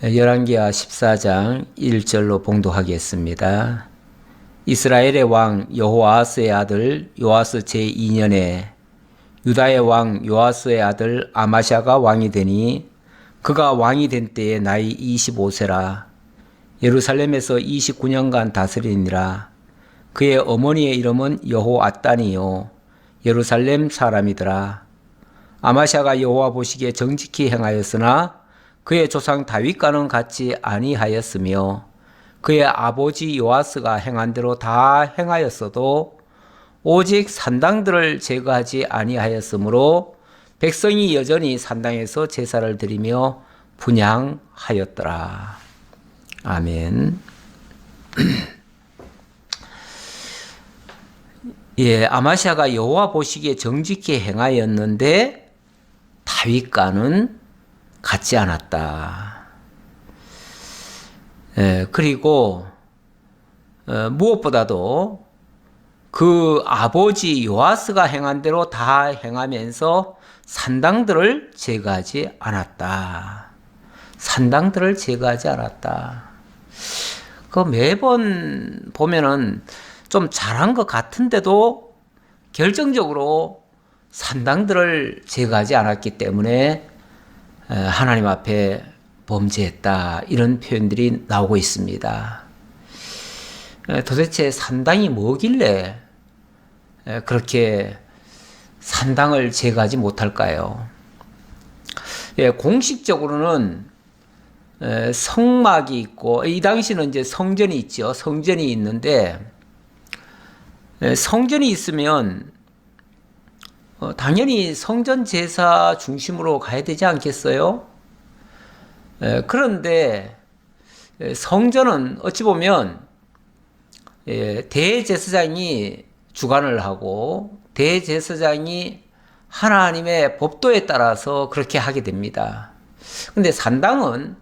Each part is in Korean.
열왕기하 14장 1절로 봉독하겠습니다. 이스라엘의 왕 여호아스의 아들 요아스 제2년에 유다의 왕 요아스의 아들 아마샤가 왕이 되니 그가 왕이 된 때에 나이 25세라. 예루살렘에서 29년간 다스리니라. 그의 어머니의 이름은 여호앗단이요 예루살렘 사람이더라. 아마샤가 여호와 보시기에 정직히 행하였으나 그의 조상 다윗과는 같이 아니하였으며 그의 아버지 요아스가 행한 대로 다 행하였어도 오직 산당들을 제거하지 아니하였으므로 백성이 여전히 산당에서 제사를 드리며 분향하였더라. 아멘. 아마샤가 여호와 보시기에 정직히 행하였는데 다윗과는 같지 않았다. 그리고 무엇보다도 그 아버지 요아스가 행한 대로 다 행하면서 산당들을 제거하지 않았다. 산당들을 제거하지 않았다. 그 매번 보면은 좀 잘한 것 같은데도 결정적으로 산당들을 제거하지 않았기 때문에 하나님 앞에 범죄했다, 이런 표현들이 나오고 있습니다. 도대체 산당이 뭐길래 그렇게 산당을 제거하지 못할까요? 공식적으로는 성막이 있고, 이 당시는 이제 성전이 있죠. 성전이 있는데 성전이 있으면 당연히 성전 제사 중심으로 가야 되지 않겠어요? 그런데 성전은 어찌 보면 대제사장이 주관을 하고 대제사장이 하나님의 법도에 따라서 그렇게 하게 됩니다. 근데 산당은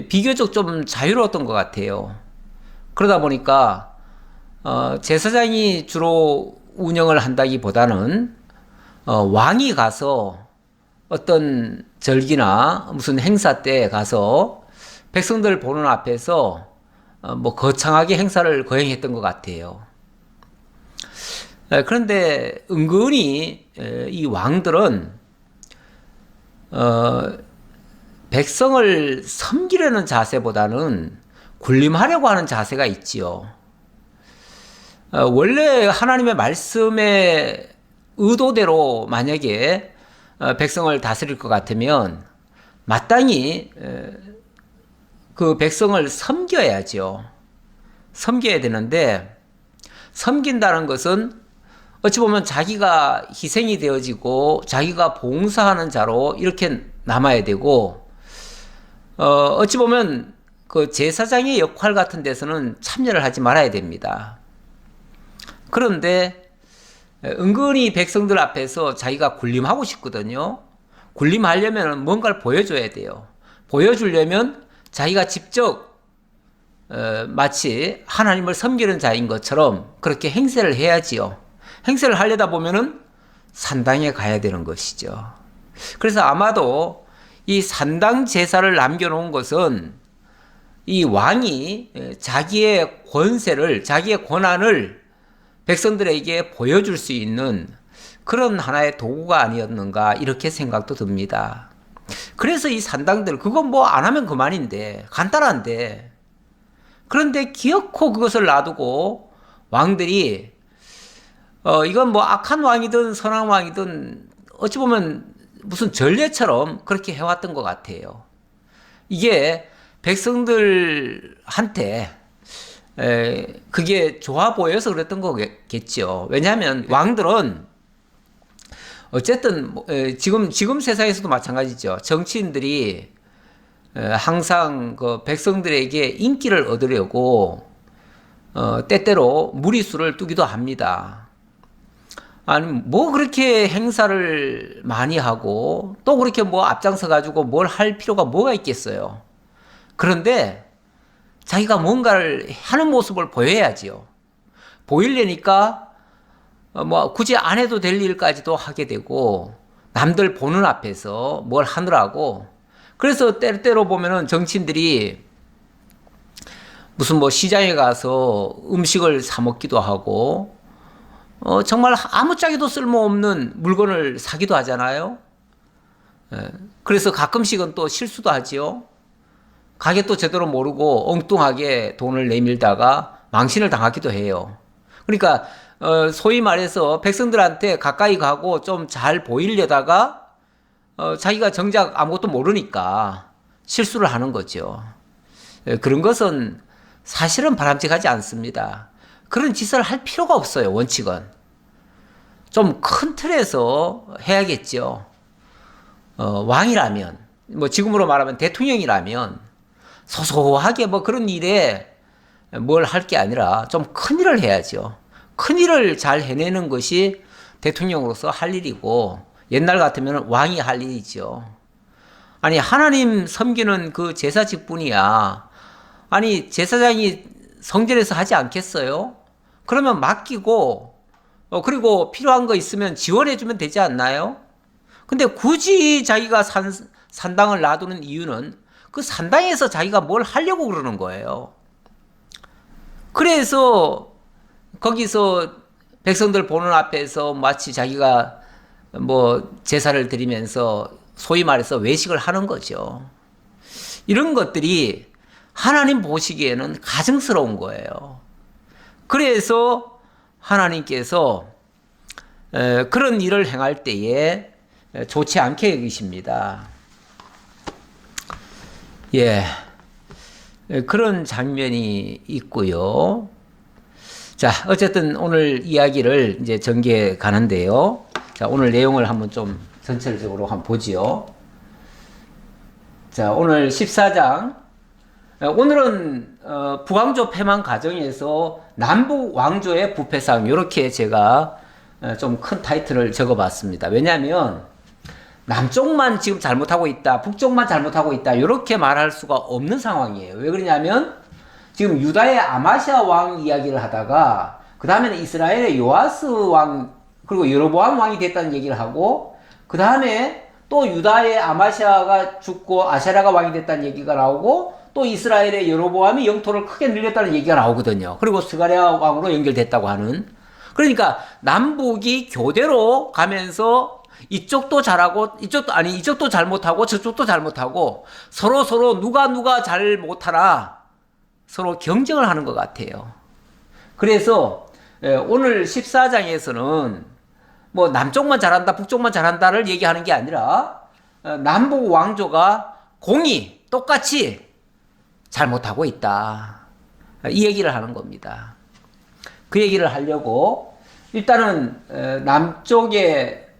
비교적 좀 자유로웠던 것 같아요. 그러다 보니까 제사장이 주로 운영을 한다기보다는 왕이 가서 어떤 절기나 무슨 행사 때 가서 백성들 보는 앞에서 거창하게 행사를 거행했던 것 같아요. 그런데 은근히 이 왕들은 백성을 섬기려는 자세보다는 군림하려고 하는 자세가 있지요. 원래 하나님의 말씀에 의도대로 만약에 백성을 다스릴 것 같으면 마땅히 그 백성을 섬겨야죠. 섬겨야 되는데, 섬긴다는 것은 어찌 보면 자기가 희생이 되어지고 자기가 봉사하는 자로 이렇게 남아야 되고, 어찌 보면 그 제사장의 역할 같은 데서는 참여를 하지 말아야 됩니다. 그런데 은근히 백성들 앞에서 자기가 군림하고 싶거든요. 군림하려면 뭔가를 보여줘야 돼요. 보여주려면 자기가 직접 마치 하나님을 섬기는 자인 것처럼 그렇게 행세를 해야지요. 행세를 하려다 보면은 산당에 가야 되는 것이죠. 그래서 아마도 이 산당 제사를 남겨놓은 것은 이 왕이 자기의 권세를, 자기의 권한을 백성들에게 보여줄 수 있는 그런 하나의 도구가 아니었는가, 이렇게 생각도 듭니다. 그래서 이 산당들, 그건 뭐 안 하면 그만인데, 간단한데, 그런데 기어코 그것을 놔두고 왕들이 이건 뭐 악한 왕이든 선한 왕이든 어찌 보면 무슨 전례처럼 그렇게 해왔던 것 같아요. 이게 백성들한테 그게 좋아 보여서 그랬던 거겠죠. 왜냐하면 왕들은 어쨌든 지금 세상에서도 마찬가지죠. 정치인들이 항상 그 백성들에게 인기를 얻으려고 때때로 무리수를 두기도 합니다. 아니 뭐 그렇게 행사를 많이 하고 또 그렇게 뭐 앞장서 가지고 뭘 할 필요가 뭐가 있겠어요. 그런데 자기가 뭔가를 하는 모습을 보여야지요. 보이려니까 뭐 굳이 안 해도 될 일까지도 하게 되고 남들 보는 앞에서 뭘 하느라고 그래서 때때로 보면은 정치인들이 무슨 뭐 시장에 가서 음식을 사 먹기도 하고, 정말 아무짝에도 쓸모없는 물건을 사기도 하잖아요. 그래서 가끔씩은 또 실수도 하지요. 가격도 제대로 모르고 엉뚱하게 돈을 내밀다가 망신을 당하기도 해요. 그러니까 소위 말해서 백성들한테 가까이 가고 좀 잘 보이려다가 자기가 정작 아무것도 모르니까 실수를 하는 거죠. 그런 것은 사실은 바람직하지 않습니다. 그런 짓을 할 필요가 없어요. 원칙은 좀 큰 틀에서 해야겠죠. 왕이라면, 뭐 지금으로 말하면 대통령이라면 소소하게 뭐 그런 일에 뭘 할 게 아니라 좀 큰 일을 해야죠. 큰 일을 잘 해내는 것이 대통령으로서 할 일이고, 옛날 같으면 왕이 할 일이죠. 아니, 하나님 섬기는 그 제사 직분이야. 아니, 제사장이 성전에서 하지 않겠어요? 그러면 맡기고, 그리고 필요한 거 있으면 지원해주면 되지 않나요? 근데 굳이 자기가 산당을 놔두는 이유는 그 산당에서 자기가 뭘 하려고 그러는 거예요. 그래서 거기서 백성들 보는 앞에서 마치 자기가 뭐 제사를 드리면서 소위 말해서 외식을 하는 거죠. 이런 것들이 하나님 보시기에는 가증스러운 거예요. 그래서 하나님께서 그런 일을 행할 때에 좋지 않게 여기십니다. 예, 그런 장면이 있고요. 자, 어쨌든 오늘 이야기를 이제 전개해 가는데요. 자, 오늘 내용을 한번 좀 전체적으로 한번 보지요. 자, 오늘 14장. 오늘은 북왕조 패망 과정에서 남북 왕조의 부패상, 이렇게 제가 좀 큰 타이틀을 적어봤습니다. 왜냐하면 남쪽만 지금 잘못하고 있다, 북쪽만 잘못하고 있다, 이렇게 말할 수가 없는 상황이에요. 왜 그러냐면 지금 유다의 아마시아 왕 이야기를 하다가 그 다음에는 이스라엘의 요아스 왕, 그리고 여로보암 왕이 됐다는 얘기를 하고, 그 다음에 또 유다의 아마시아가 죽고 아세라가 왕이 됐다는 얘기가 나오고, 또 이스라엘의 여로보암이 영토를 크게 늘렸다는 얘기가 나오거든요. 그리고 스가랴 왕으로 연결됐다고 하는. 그러니까 남북이 교대로 가면서 이쪽도 잘하고 이쪽도 잘못하고 저쪽도 잘못하고 서로 누가 잘 못하나 서로 경쟁을 하는 것 같아요. 그래서 오늘 14장에서는 뭐 남쪽만 잘한다, 북쪽만 잘한다를 얘기하는 게 아니라 남북 왕조가 공이 똑같이 잘못하고 있다, 이 얘기를 하는 겁니다. 그 얘기를 하려고 일단은 남쪽에부터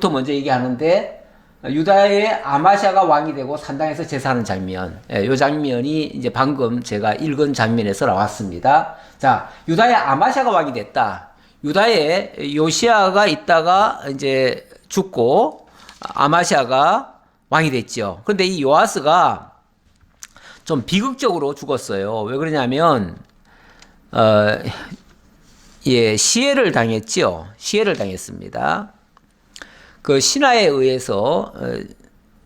먼저 얘기하는데, 유다의 아마시아가 왕이 되고 산당에서 제사하는 장면, 이 장면이 이제 방금 제가 읽은 장면에서 나왔습니다. 자, 유다의 아마시아가 왕이 됐다. 유다의 요시아가 있다가 이제 죽고 아마시아가 왕이 됐죠. 그런데 이 요아스가 좀 비극적으로 죽었어요. 왜 그러냐면 시해를 당했죠. 시해를 당했습니다. 그 신하에 의해서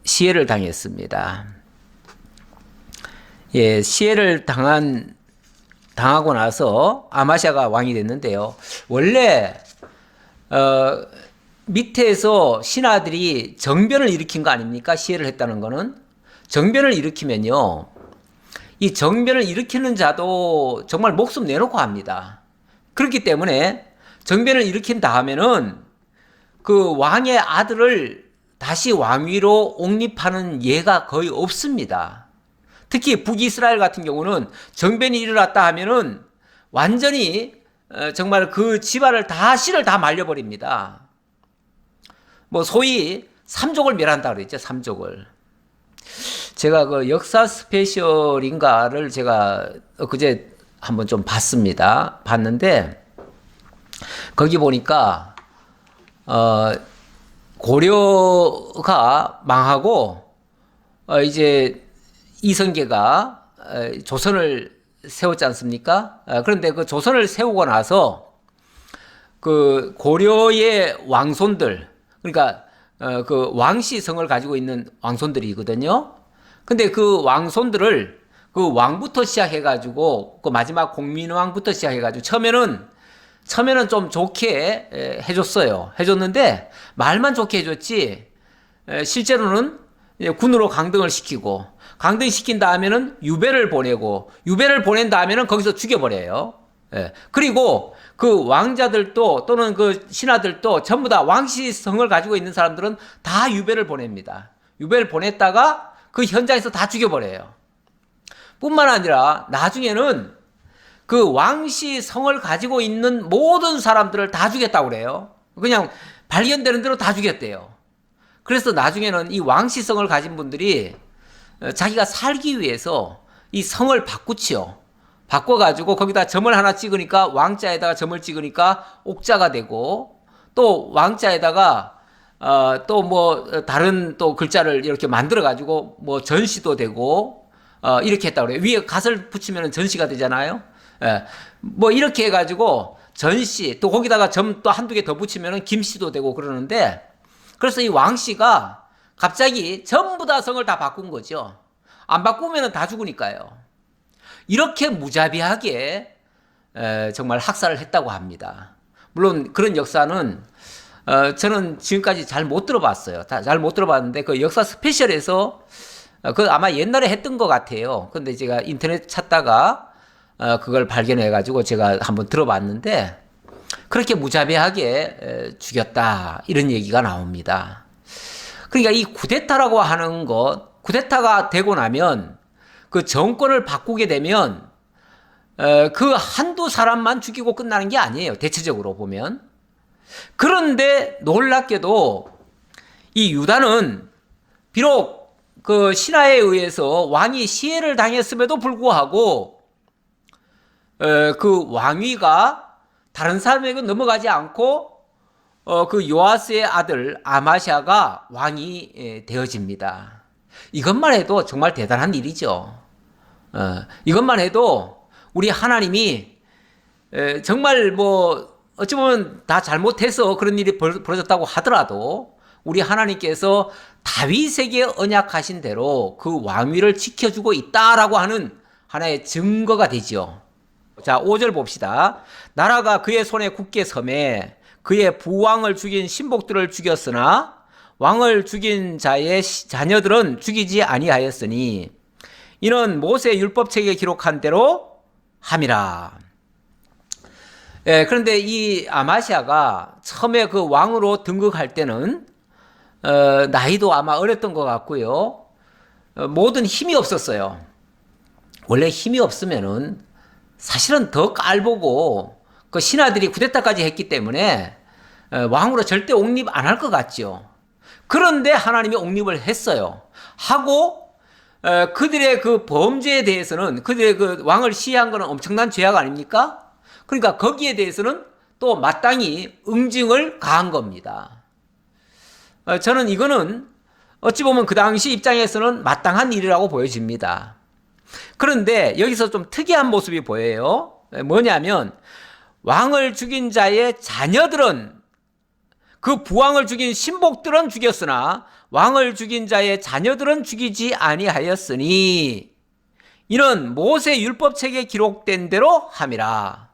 시해를 당했습니다. 시해를 당하고 나서 아마시아가 왕이 됐는데요. 원래 밑에서 신하들이 정변을 일으킨 거 아닙니까? 시해를 했다는 거는. 정변을 일으키면요, 이 정변을 일으키는 자도 정말 목숨 내놓고 합니다. 그렇기 때문에 정변을 일으킨 다음에는 그 왕의 아들을 다시 왕위로 옹립하는 예가 거의 없습니다. 특히 북이스라엘 같은 경우는 정변이 일어났다 하면은 완전히 정말 그 집안을 씨를 다 말려버립니다. 뭐 소위 삼족을 멸한다 그랬죠. 삼족을. 제가 그 역사 스페셜인가를 제가 그제 한번 좀 봤는데 거기 보니까 고려가 망하고 이제 이성계가 조선을 세웠지 않습니까? 그런데 그 조선을 세우고 나서 그 고려의 왕손들, 그러니까 그 왕씨 성을 가지고 있는 왕손들이거든요. 근데 그 왕손들을 그 왕부터 시작해가지고 그 마지막 공민왕부터 시작해가지고 처음에는 좀 좋게 해줬어요. 해줬는데 말만 좋게 해줬지 실제로는 군으로 강등을 시키고 강등시킨 다음에는 유배를 보내고 유배를 보낸 다음에는 거기서 죽여버려요. 그리고 그 왕자들도 또는 그 신하들도 전부 다 왕시성을 가지고 있는 사람들은 다 유배를 보냅니다. 유배를 보냈다가 그 현장에서 다 죽여버려요. 뿐만 아니라 나중에는 그 왕시성을 가지고 있는 모든 사람들을 다 죽였다고 그래요. 그냥 발견되는 대로 다 죽였대요. 그래서 나중에는 이 왕시성을 가진 분들이 자기가 살기 위해서 이 성을 바꾸지요. 바꿔가지고 거기다 점을 하나 찍으니까 왕자에다가 점을 찍으니까 옥자가 되고 또 왕자에다가 또 뭐 다른 또 글자를 이렇게 만들어가지고 뭐 전시도 되고 이렇게 했다고 그래요. 위에 갓을 붙이면 전시가 되잖아요. 뭐 이렇게 해가지고 전시 또 거기다가 점 또 한두 개 더 붙이면 김씨도 되고 그러는데 그래서 이 왕씨가 갑자기 전부 다 성을 다 바꾼 거죠. 안 바꾸면 다 죽으니까요. 이렇게 무자비하게 정말 학살을 했다고 합니다. 물론 그런 역사는 저는 지금까지 잘 못 들어봤어요. 잘 못 들어봤는데 그 역사 스페셜에서 그 아마 옛날에 했던 것 같아요. 근데 제가 인터넷 찾다가 그걸 발견해 가지고 제가 한번 들어봤는데 그렇게 무자비하게 죽였다 이런 얘기가 나옵니다. 그러니까 이 쿠데타라고 하는 것, 쿠데타가 되고 나면 그 정권을 바꾸게 되면 그 한두 사람만 죽이고 끝나는 게 아니에요. 대체적으로 보면. 그런데 놀랍게도 이 유다는 비록 그 신하에 의해서 왕이 시해를 당했음에도 불구하고 그 왕위가 다른 사람에게 넘어가지 않고 그 요아스의 아들 아마샤가 왕이 되어집니다. 이것만 해도 정말 대단한 일이죠. 이것만 해도 우리 하나님이 정말 뭐 어찌 보면 다 잘못해서 그런 일이 벌어졌다고 하더라도 우리 하나님께서 다윗에게 언약하신 대로 그 왕위를 지켜주고 있다라고 하는 하나의 증거가 되죠. 자, 5절 봅시다. 나라가 그의 손에 굳게 섬에 그의 부왕을 죽인 신복들을 죽였으나 왕을 죽인 자의 자녀들은 죽이지 아니하였으니 이는 모세 율법책에 기록한 대로 함이라. 그런데 이 아마시아가 처음에 그 왕으로 등극할 때는 나이도 아마 어렸던 것 같고요. 모든 힘이 없었어요. 원래 힘이 없으면은 사실은 더 깔보고 그 신하들이 쿠데타까지 했기 때문에 왕으로 절대 옹립 안 할 것 같죠. 그런데 하나님이 옹립을 했어요. 하고 그들의 그 범죄에 대해서는 그들의 그 왕을 시해한 것은 엄청난 죄악 아닙니까? 그러니까 거기에 대해서는 또 마땅히 응징을 가한 겁니다. 저는 이거는 어찌 보면 그 당시 입장에서는 마땅한 일이라고 보여집니다. 그런데 여기서 좀 특이한 모습이 보여요. 뭐냐면 왕을 죽인 자의 자녀들은 그 부왕을 죽인 신복들은 죽였으나 왕을 죽인 자의 자녀들은 죽이지 아니하였으니 이는 모세 율법책에 기록된 대로 함이라.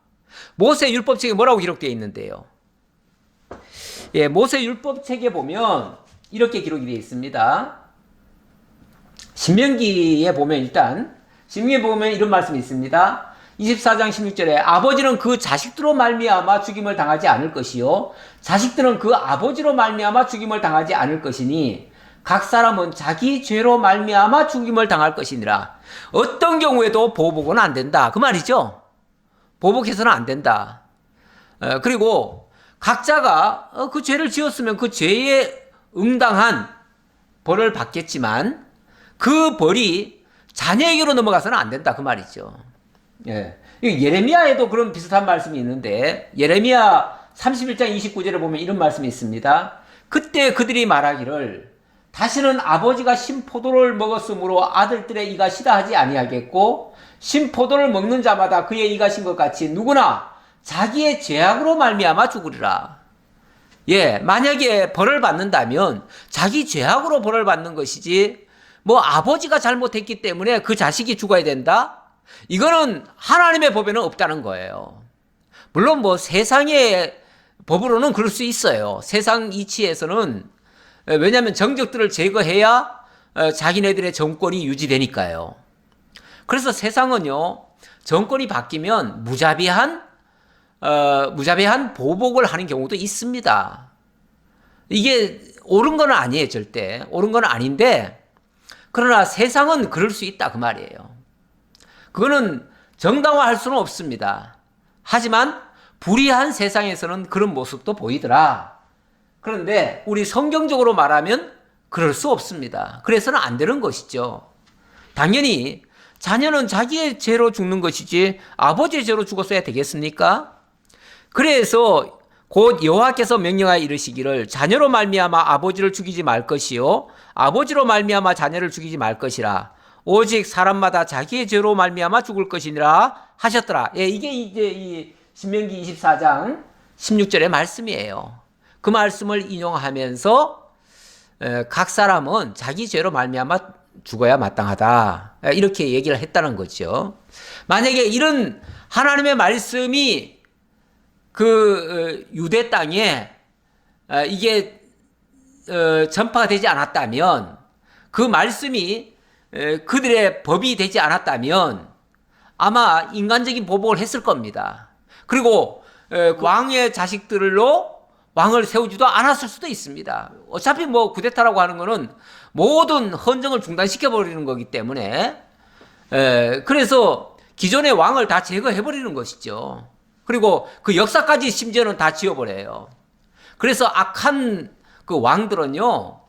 모세 율법책에 뭐라고 기록되어 있는데요? 모세 율법책에 보면 이렇게 기록이 되어 있습니다. 신명기에 보면 이런 말씀이 있습니다. 24장 16절에 아버지는 그 자식들로 말미암아 죽임을 당하지 않을 것이요 자식들은 그 아버지로 말미암아 죽임을 당하지 않을 것이니 각 사람은 자기 죄로 말미암아 죽임을 당할 것이니라. 어떤 경우에도 보복은 안 된다 그 말이죠. 보복해서는 안 된다. 그리고 각자가 그 죄를 지었으면 그 죄에 응당한 벌을 받겠지만 그 벌이 자녀에게로 넘어가서는 안 된다 그 말이죠. 예레미야에도 그런 비슷한 말씀이 있는데 예레미야 31장 29절에 보면 이런 말씀이 있습니다. 그때 그들이 말하기를 다시는 아버지가 신포도를 먹었으므로 아들들의 이가 시다하지 아니하겠고 신포도를 먹는 자마다 그의 이가 신 것 같이 누구나 자기의 죄악으로 말미암아 죽으리라. 예, 만약에 벌을 받는다면 자기 죄악으로 벌을 받는 것이지, 뭐 아버지가 잘못했기 때문에 그 자식이 죽어야 된다? 이거는 하나님의 법에는 없다는 거예요. 물론 뭐 세상의 법으로는 그럴 수 있어요. 세상 이치에서는, 왜냐하면 정적들을 제거해야 자기네들의 정권이 유지되니까요. 그래서 세상은요, 정권이 바뀌면 무자비한 보복을 하는 경우도 있습니다. 이게 옳은 건 아니에요, 절대. 옳은 건 아닌데, 그러나 세상은 그럴 수 있다, 그 말이에요. 그거는 정당화할 수는 없습니다. 하지만 불의한 세상에서는 그런 모습도 보이더라. 그런데 우리 성경적으로 말하면 그럴 수 없습니다. 그래서는 안 되는 것이죠. 당연히 자녀는 자기의 죄로 죽는 것이지 아버지의 죄로 죽었어야 되겠습니까? 그래서 곧 여호와께서 명령하여 이르시기를 자녀로 말미암아 아버지를 죽이지 말 것이요 아버지로 말미암아 자녀를 죽이지 말 것이라 오직 사람마다 자기의 죄로 말미암아 죽을 것이니라 하셨더라. 예, 이게 이제 이 신명기 24장 16절의 말씀이에요. 그 말씀을 인용하면서 각 사람은 자기 죄로 말미암아 죽어야 마땅하다. 이렇게 얘기를 했다는 거죠. 만약에 이런 하나님의 말씀이 그 유대 땅에 이게 전파가 되지 않았다면, 그 말씀이 그들의 법이 되지 않았다면 아마 인간적인 보복을 했을 겁니다. 그리고 왕의 자식들로 왕을 세우지도 않았을 수도 있습니다. 어차피 뭐 쿠데타라고 하는 거는 모든 헌정을 중단시켜 버리는 거기 때문에, 그래서 기존의 왕을 다 제거해 버리는 것이죠. 그리고 그 역사까지 심지어는 다 지워버려요. 그래서 악한 그 왕들은요,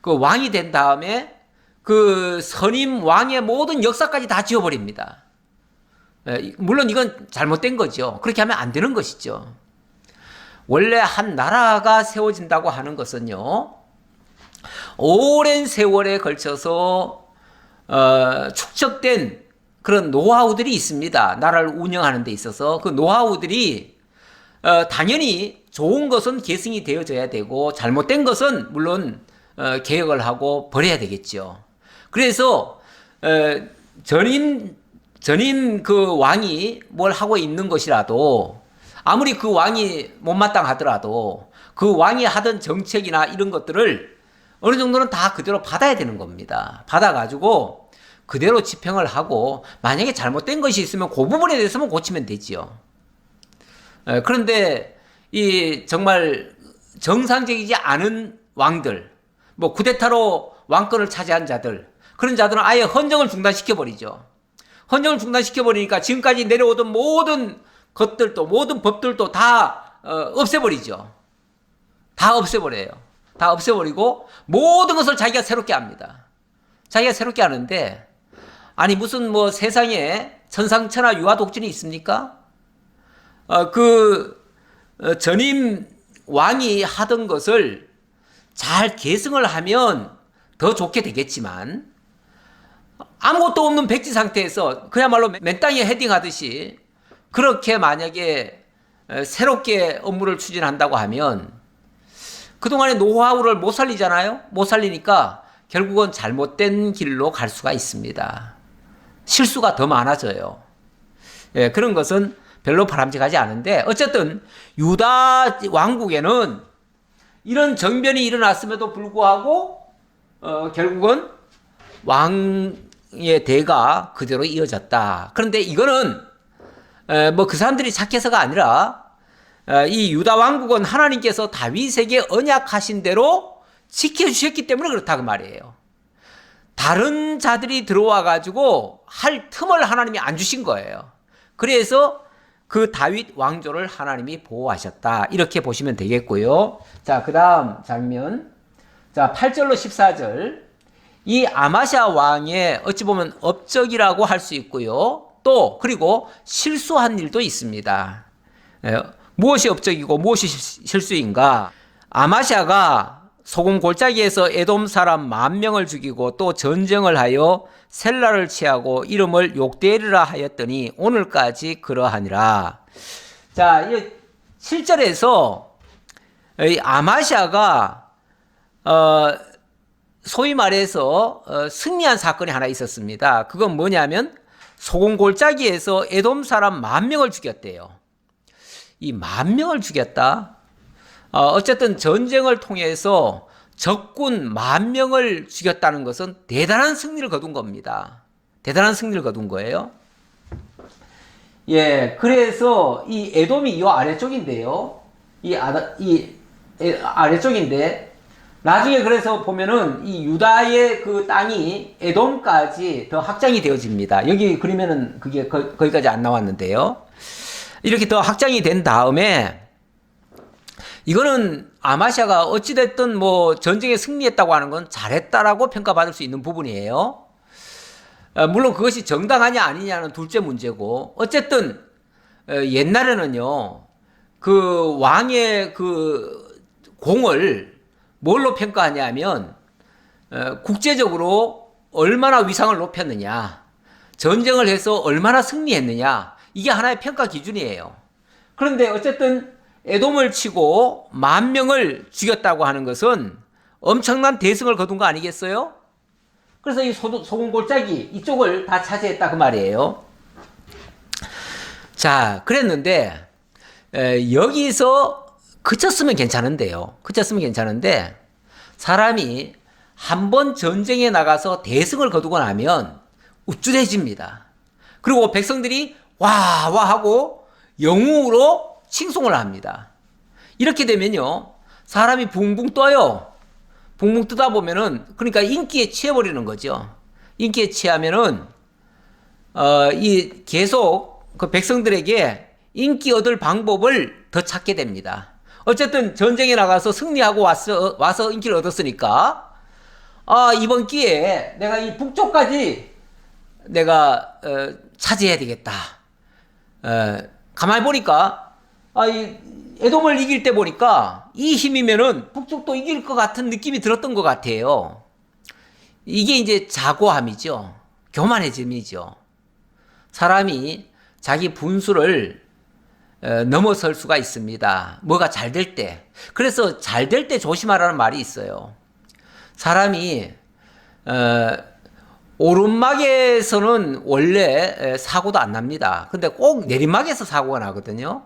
그 왕이 된 다음에 그 선임 왕의 모든 역사까지 다 지워버립니다. 물론 이건 잘못된 거죠. 그렇게 하면 안 되는 것이죠. 원래 한 나라가 세워진다고 하는 것은요, 오랜 세월에 걸쳐서 축적된 그런 노하우들이 있습니다. 나라를 운영하는 데 있어서 그 노하우들이 당연히 좋은 것은 계승이 되어져야 되고 잘못된 것은 물론 개혁을 하고 버려야 되겠죠. 그래서 전임 그 왕이 뭘 하고 있는 것이라도 아무리 그 왕이 못마땅하더라도 그 왕이 하던 정책이나 이런 것들을 어느 정도는 다 그대로 받아야 되는 겁니다. 받아가지고 그대로 집행을 하고 만약에 잘못된 것이 있으면 그 부분에 대해서만 고치면 되지요. 그런데 이 정말 정상적이지 않은 왕들, 뭐 쿠데타로 왕권을 차지한 자들, 그런 자들은 아예 헌정을 중단시켜버리죠. 헌정을 중단시켜버리니까 지금까지 내려오던 모든 것들도, 모든 법들도 다 없애버리죠. 다 없애버려요. 다 없애버리고 모든 것을 자기가 새롭게 합니다. 자기가 새롭게 하는데, 아니 무슨 뭐 세상에 천상천하 유아독존이 있습니까? 전임 왕이 하던 것을 잘 계승을 하면 더 좋게 되겠지만, 아무것도 없는 백지 상태에서 그야말로 맨땅에 헤딩하듯이 그렇게 만약에 새롭게 업무를 추진한다고 하면 그동안의 노하우를 못 살리잖아요. 못 살리니까 결국은 잘못된 길로 갈 수가 있습니다. 실수가 더 많아져요. 예, 그런 것은 별로 바람직하지 않은데, 어쨌든 유다 왕국에는 이런 정변이 일어났음에도 불구하고 결국은 왕의 대가 그대로 이어졌다. 그런데 이거는 뭐 그 사람들이 착해서가 아니라 이 유다 왕국은 하나님께서 다윗에게 언약하신 대로 지켜주셨기 때문에 그렇다 그 말이에요. 다른 자들이 들어와 가지고 할 틈을 하나님이 안 주신 거예요. 그래서 그 다윗 왕조를 하나님이 보호하셨다. 이렇게 보시면 되겠고요. 자, 그 다음 장면. 자, 8절로 14절. 이 아마샤 왕의 어찌 보면 업적이라고 할 수 있고요. 또 그리고 실수한 일도 있습니다. 무엇이 업적이고 무엇이 실수인가? 아마샤가 소금 골짜기에서 에돔 사람 10,000명을 죽이고 또 전쟁을 하여 셀라를 취하고 이름을 욕되리라 하였더니 오늘까지 그러하니라. 자, 7절에서 이 아마샤가 어, 소위 말해서 승리한 사건이 하나 있었습니다. 그건 뭐냐면 소금골짜기에서 에돔 사람 10,000명을 죽였대요. 이 10,000명을 죽였다. 어쨌든 전쟁을 통해서 적군 10,000명을 죽였다는 것은 대단한 승리를 거둔 겁니다. 대단한 승리를 거둔 거예요. 예, 그래서 이 에돔이 이 아래쪽인데요. 이 아래쪽인데 나중에 그래서 보면은 이 유다의 그 땅이 에돔까지 더 확장이 되어집니다. 여기 그리면은 그게 거기까지 안 나왔는데요. 이렇게 더 확장이 된 다음에 이거는 아마샤가 어찌됐든 뭐 전쟁에 승리했다고 하는 건 잘했다라고 평가받을 수 있는 부분이에요. 물론 그것이 정당하냐 아니냐는 둘째 문제고, 어쨌든 옛날에는요 그 왕의 그 공을 뭘로 평가하냐면 국제적으로 얼마나 위상을 높였느냐, 전쟁을 해서 얼마나 승리했느냐, 이게 하나의 평가 기준이에요. 그런데 어쨌든 에돔을 치고 10,000명을 죽였다고 하는 것은 엄청난 대승을 거둔 거 아니겠어요? 그래서 이 소금골짜기 이쪽을 다 차지했다 그 말이에요. 자, 그랬는데 여기서 그쳤으면 괜찮은데요. 그쳤으면 괜찮은데 사람이 한번 전쟁에 나가서 대승을 거두고 나면 우쭐해집니다. 그리고 백성들이 와 하고 영웅으로 칭송을 합니다. 이렇게 되면요 사람이 붕붕 떠요. 붕붕 뜨다 보면은 그러니까 인기에 취해버리는 거죠. 인기에 취하면은 이 계속 그 백성들에게 인기 얻을 방법을 더 찾게 됩니다. 어쨌든 전쟁에 나가서 승리하고 와서 인기를 얻었으니까 이번 기회에 내가 이 북쪽까지 내가 차지해야 되겠다. 가만히 보니까 이 에돔을 이길 때 보니까 이 힘이면은 북쪽도 이길 것 같은 느낌이 들었던 것 같아요. 이게 이제 자고함이죠. 교만해짐이죠. 사람이 자기 분수를 넘어설 수가 있습니다. 뭐가 잘 될 때. 그래서 잘 될 때 조심하라는 말이 있어요. 사람이 오르막에서는 원래 사고도 안 납니다. 근데 꼭 내리막에서 사고가 나거든요.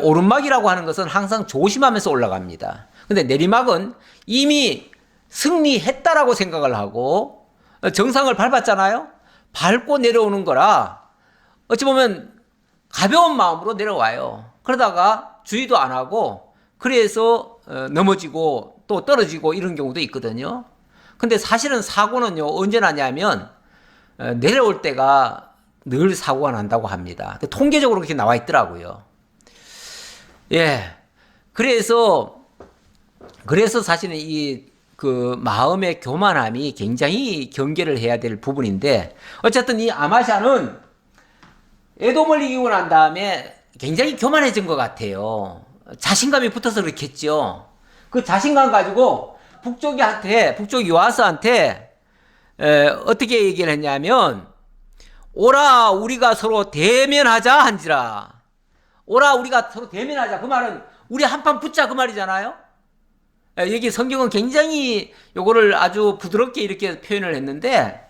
오르막이라고 하는 것은 항상 조심하면서 올라갑니다. 근데 내리막은 이미 승리했다라고 생각을 하고 정상을 밟았잖아요. 밟고 내려오는 거라 어찌 보면 가벼운 마음으로 내려와요. 그러다가 주의도 안 하고 그래서 넘어지고 또 떨어지고 이런 경우도 있거든요. 근데 사실은 사고는요 언제 나냐면 내려올 때가 늘 사고가 난다고 합니다. 통계적으로 그렇게 나와 있더라고요. 예. 그래서 사실은 이 그 마음의 교만함이 굉장히 경계를 해야 될 부분인데, 어쨌든 이 아마샤는 에돔을 이기고 난 다음에 굉장히 교만해진 것 같아요. 자신감이 붙어서 그렇겠죠. 그 자신감 가지고 북쪽 요아스한테 어떻게 얘기를 했냐면, 오라 우리가 서로 대면하자 한지라. 오라 우리가 서로 대면하자. 그 말은 우리 한판 붙자 그 말이잖아요. 여기 성경은 굉장히 요거를 아주 부드럽게 이렇게 표현을 했는데,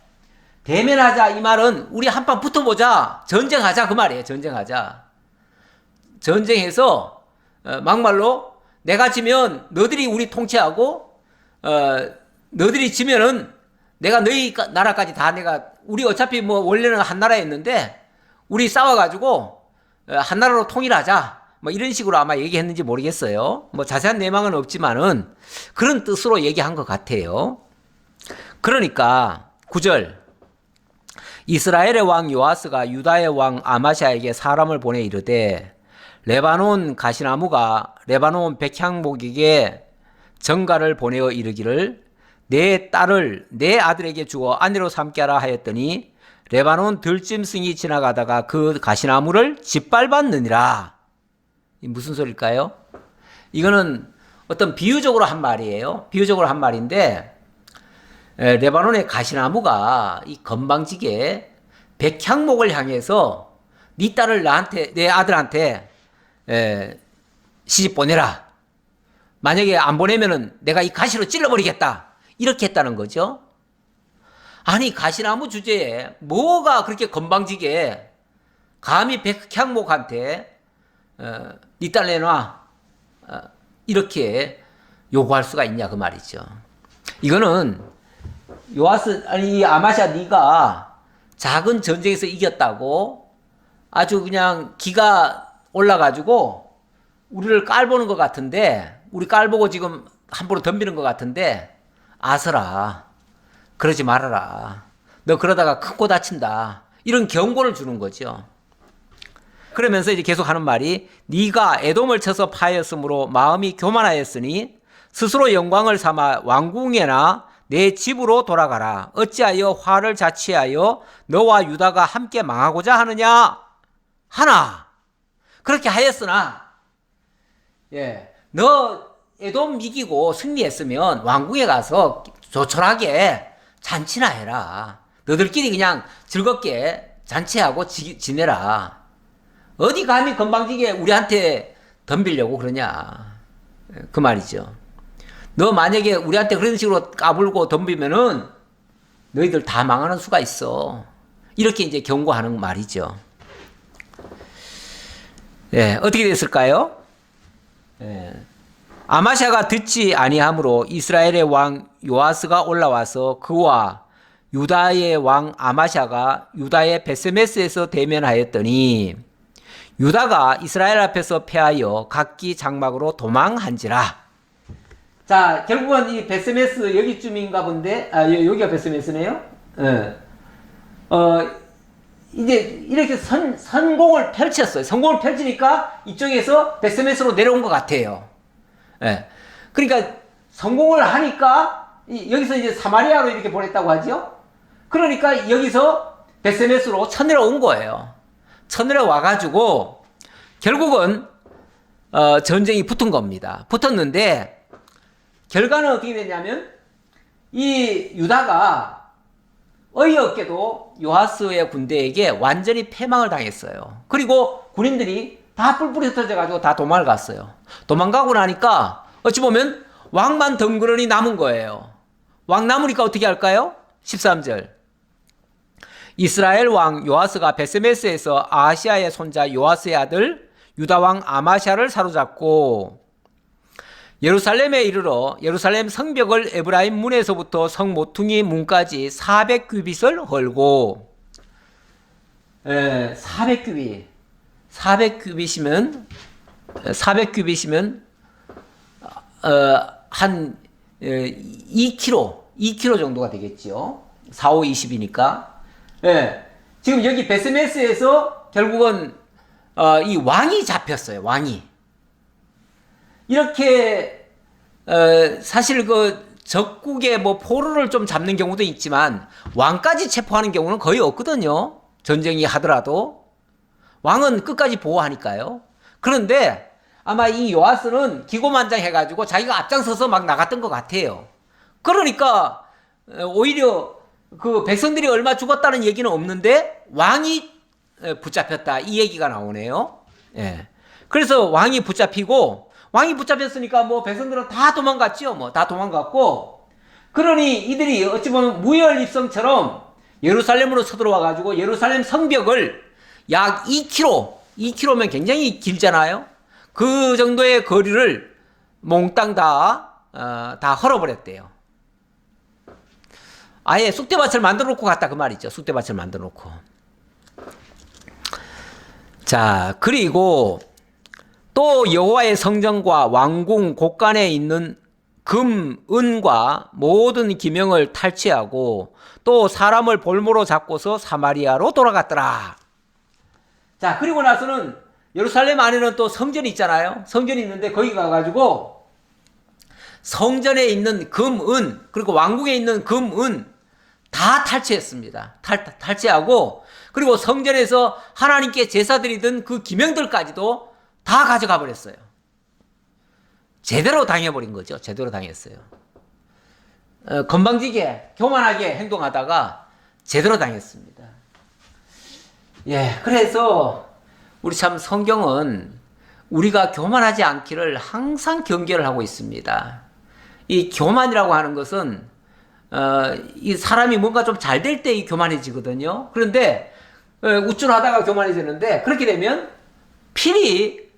대면하자 이 말은 우리 한판 붙어보자, 전쟁하자 그 말이에요. 전쟁하자. 전쟁해서 막말로 내가 지면 너희들이 우리 통치하고 너희들이 지면은 내가 너희 나라까지 다 우리 어차피 뭐 원래는 한 나라였는데 우리 싸워가지고 한 나라로 통일하자. 뭐 이런 식으로 아마 얘기했는지 모르겠어요. 뭐 자세한 내용은 없지만은 그런 뜻으로 얘기한 것 같아요. 그러니까 9절 이스라엘의 왕 요아스가 유다의 왕 아마샤에게 사람을 보내 이르되 레바논 가시나무가 레바논 백향목에게 전가를 보내어 이르기를 내 딸을 내 아들에게 주어 아내로 삼게 하라 하였더니 레바논 들짐승이 지나가다가 그 가시나무를 짓밟았느니라. 무슨 소리일까요? 이거는 어떤 비유적으로 한 말이에요. 비유적으로 한 말인데 레바논의 가시나무가 이 건방지게 백향목을 향해서 네 딸을 내 아들한테 시집 보내라. 만약에 안 보내면은 내가 이 가시로 찔러버리겠다. 이렇게 했다는 거죠. 아니, 가시나무 주제에 뭐가 그렇게 건방지게 감히 백향목한테 니 딸 내놔 이렇게 요구할 수가 있냐 그 말이죠. 이거는 요아스 아니 이 아마샤 네가 작은 전쟁에서 이겼다고 아주 그냥 기가 올라가지고 우리를 깔보는 것 같은데, 우리 깔보고 지금 함부로 덤비는 것 같은데 아서라, 그러지 말아라, 너 그러다가 큰 코 다친다, 이런 경고를 주는 거죠. 그러면서 이제 계속 하는 말이, 네가 에돔을 쳐서 파였으므로 마음이 교만하였으니 스스로 영광을 삼아 왕궁에나 내 집으로 돌아가라. 어찌하여 화를 자취하여 너와 유다가 함께 망하고자 하느냐 하나. 그렇게 하였으나 너 에돔 이기고 승리했으면 왕궁에 가서 조촐하게 잔치나 해라. 너들끼리 그냥 즐겁게 잔치하고 지내라. 어디 감히 건방지게 우리한테 덤비려고 그러냐 그 말이죠. 너 만약에 우리한테 그런 식으로 까불고 덤비면은 너희들 다 망하는 수가 있어. 이렇게 이제 경고하는 말이죠. 어떻게 됐을까요? 아마샤가 듣지 아니하므로 이스라엘의 왕 요아스가 올라와서 그와 유다의 왕 아마샤가 유다의 베세메스에서 대면하였더니 유다가 이스라엘 앞에서 패하여 각기 장막으로 도망한지라. 자, 결국은 이 베세메스 여기쯤인가 본데, 여기가 베세메스네요. 이제 이렇게 성공을 펼쳤어요. 성공을 펼치니까 이쪽에서 베세메스로 내려온 것 같아요. 그러니까 성공을 하니까 여기서 이제 사마리아로 이렇게 보냈다고 하죠. 그러니까 여기서 베세메스로 쳐내려온 거예요. 쳐내려와 가지고 결국은 전쟁이 붙은 겁니다. 붙었는데 결과는 어떻게 됐냐면 이 유다가 어이없게도 요아스의 군대에게 완전히 패망을 당했어요. 그리고 군인들이 다 뿔뿔이 흩어져 가지고 다 도망을 갔어요. 도망가고 나니까 어찌 보면 왕만 덩그러니 남은 거예요. 왕 남으니까 어떻게 할까요? 13절. 이스라엘 왕 요아스가 베세메스에서 아하시아의 손자 요아스의 아들 유다 왕 아마샤를 사로잡고 예루살렘에 이르러 예루살렘 성벽을 에브라임 문에서부터 성 모퉁이 문까지 400규빗을 헐고 400규빗이면 한 2km 정도가 되겠죠. 4, 5, 20이니까. 지금 여기 베스메스에서 결국은 이 왕이 잡혔어요. 왕이. 이렇게 사실 그 적국의 뭐 포로를 좀 잡는 경우도 있지만 왕까지 체포하는 경우는 거의 없거든요. 전쟁이 하더라도 왕은 끝까지 보호하니까요. 그런데 아마 이 요아스는 기고만장해가지고 자기가 앞장서서 막 나갔던 것 같아요. 그러니까 오히려 그 백성들이 얼마 죽었다는 얘기는 없는데 왕이 붙잡혔다 이 얘기가 나오네요. 그래서 왕이 붙잡혔으니까 뭐 백성들은 다 도망갔죠. 뭐 다 도망갔고, 그러니 이들이 어찌 보면 무혈입성처럼 예루살렘으로 쳐들어와 가지고 예루살렘 성벽을 약 2km면 굉장히 길잖아요. 그 정도의 거리를 몽땅 다 헐어버렸대요. 아예 쑥대밭을 만들어 놓고 갔다 그 말이죠. 쑥대밭을 만들어 놓고. 자, 그리고 또 여호와의 성전과 왕궁 곳간에 있는 금, 은과 모든 기명을 탈취하고 또 사람을 볼모로 잡고서 사마리아로 돌아갔더라. 자, 그리고 나서는 예루살렘 안에는 또 성전이 있잖아요. 성전이 있는데 거기 가가지고 성전에 있는 금, 은, 그리고 왕궁에 있는 금, 은 다 탈취했습니다. 탈취하고 그리고 성전에서 하나님께 제사 드리던 그 기명들까지도 다 가져가 버렸어요. 제대로 당해버린 거죠. 제대로 당했어요. 건방지게 교만하게 행동하다가 제대로 당했습니다. 그래서 우리 참 성경은 우리가 교만하지 않기를 항상 경계를 하고 있습니다. 이 교만이라고 하는 것은 이 사람이 뭔가 좀 잘 될 때 이 교만해지거든요. 그런데 우쭐하다가 교만해지는데 그렇게 되면 필히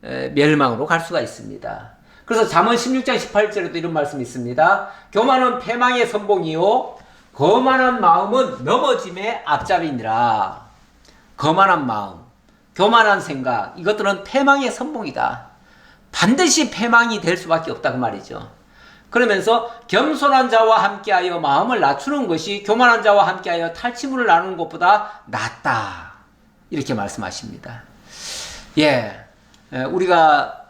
멸망으로 갈 수가 있습니다. 그래서 잠언 16장 18절에도 이런 말씀이 있습니다. 교만은 패망의 선봉이요 거만한 마음은 넘어짐의 앞잡이니라. 거만한 마음, 교만한 생각, 이것들은 패망의 선봉이다. 반드시 패망이 될 수밖에 없다 그 말이죠. 그러면서 겸손한 자와 함께하여 마음을 낮추는 것이 교만한 자와 함께하여 탈취물을 나누는 것보다 낫다. 이렇게 말씀하십니다. 우리가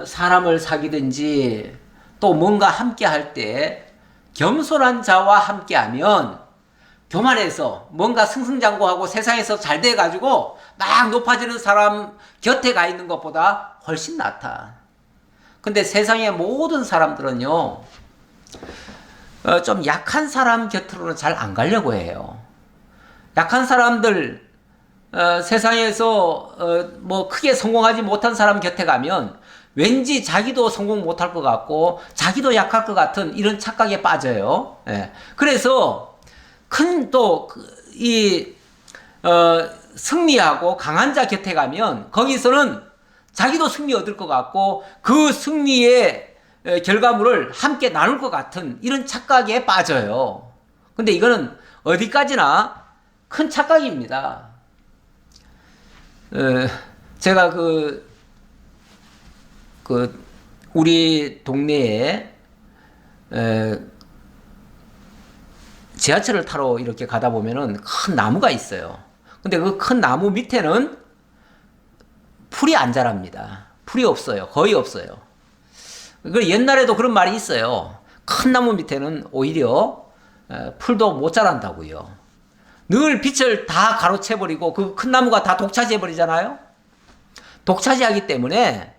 사람을 사귀든지 또 뭔가 함께할 때 겸손한 자와 함께하면 교만해서 뭔가 승승장구하고 세상에서 잘 돼가지고 막 높아지는 사람 곁에 가 있는 것보다 훨씬 낫다. 근데 세상의 모든 사람들은요, 좀 약한 사람 곁으로는 잘 안 가려고 해요. 약한 사람들, 세상에서 뭐 크게 성공하지 못한 사람 곁에 가면 왠지 자기도 성공 못할 것 같고 자기도 약할 것 같은 이런 착각에 빠져요. 그래서 큰 또 승리하고 강한 자 곁에 가면 거기서는 자기도 승리 얻을 것 같고 그 승리의 결과물을 함께 나눌 것 같은 이런 착각에 빠져요. 근데 이거는 어디까지나 큰 착각입니다. 제가 우리 동네에 지하철을 타러 이렇게 가다 보면은 큰 나무가 있어요. 근데 그 큰 나무 밑에는 풀이 안 자랍니다. 풀이 없어요. 거의 없어요. 옛날에도 그런 말이 있어요. 큰 나무 밑에는 오히려 풀도 못 자란다고요. 늘 빛을 다 가로채버리고 그 큰 나무가 다 독차지해버리잖아요. 독차지하기 때문에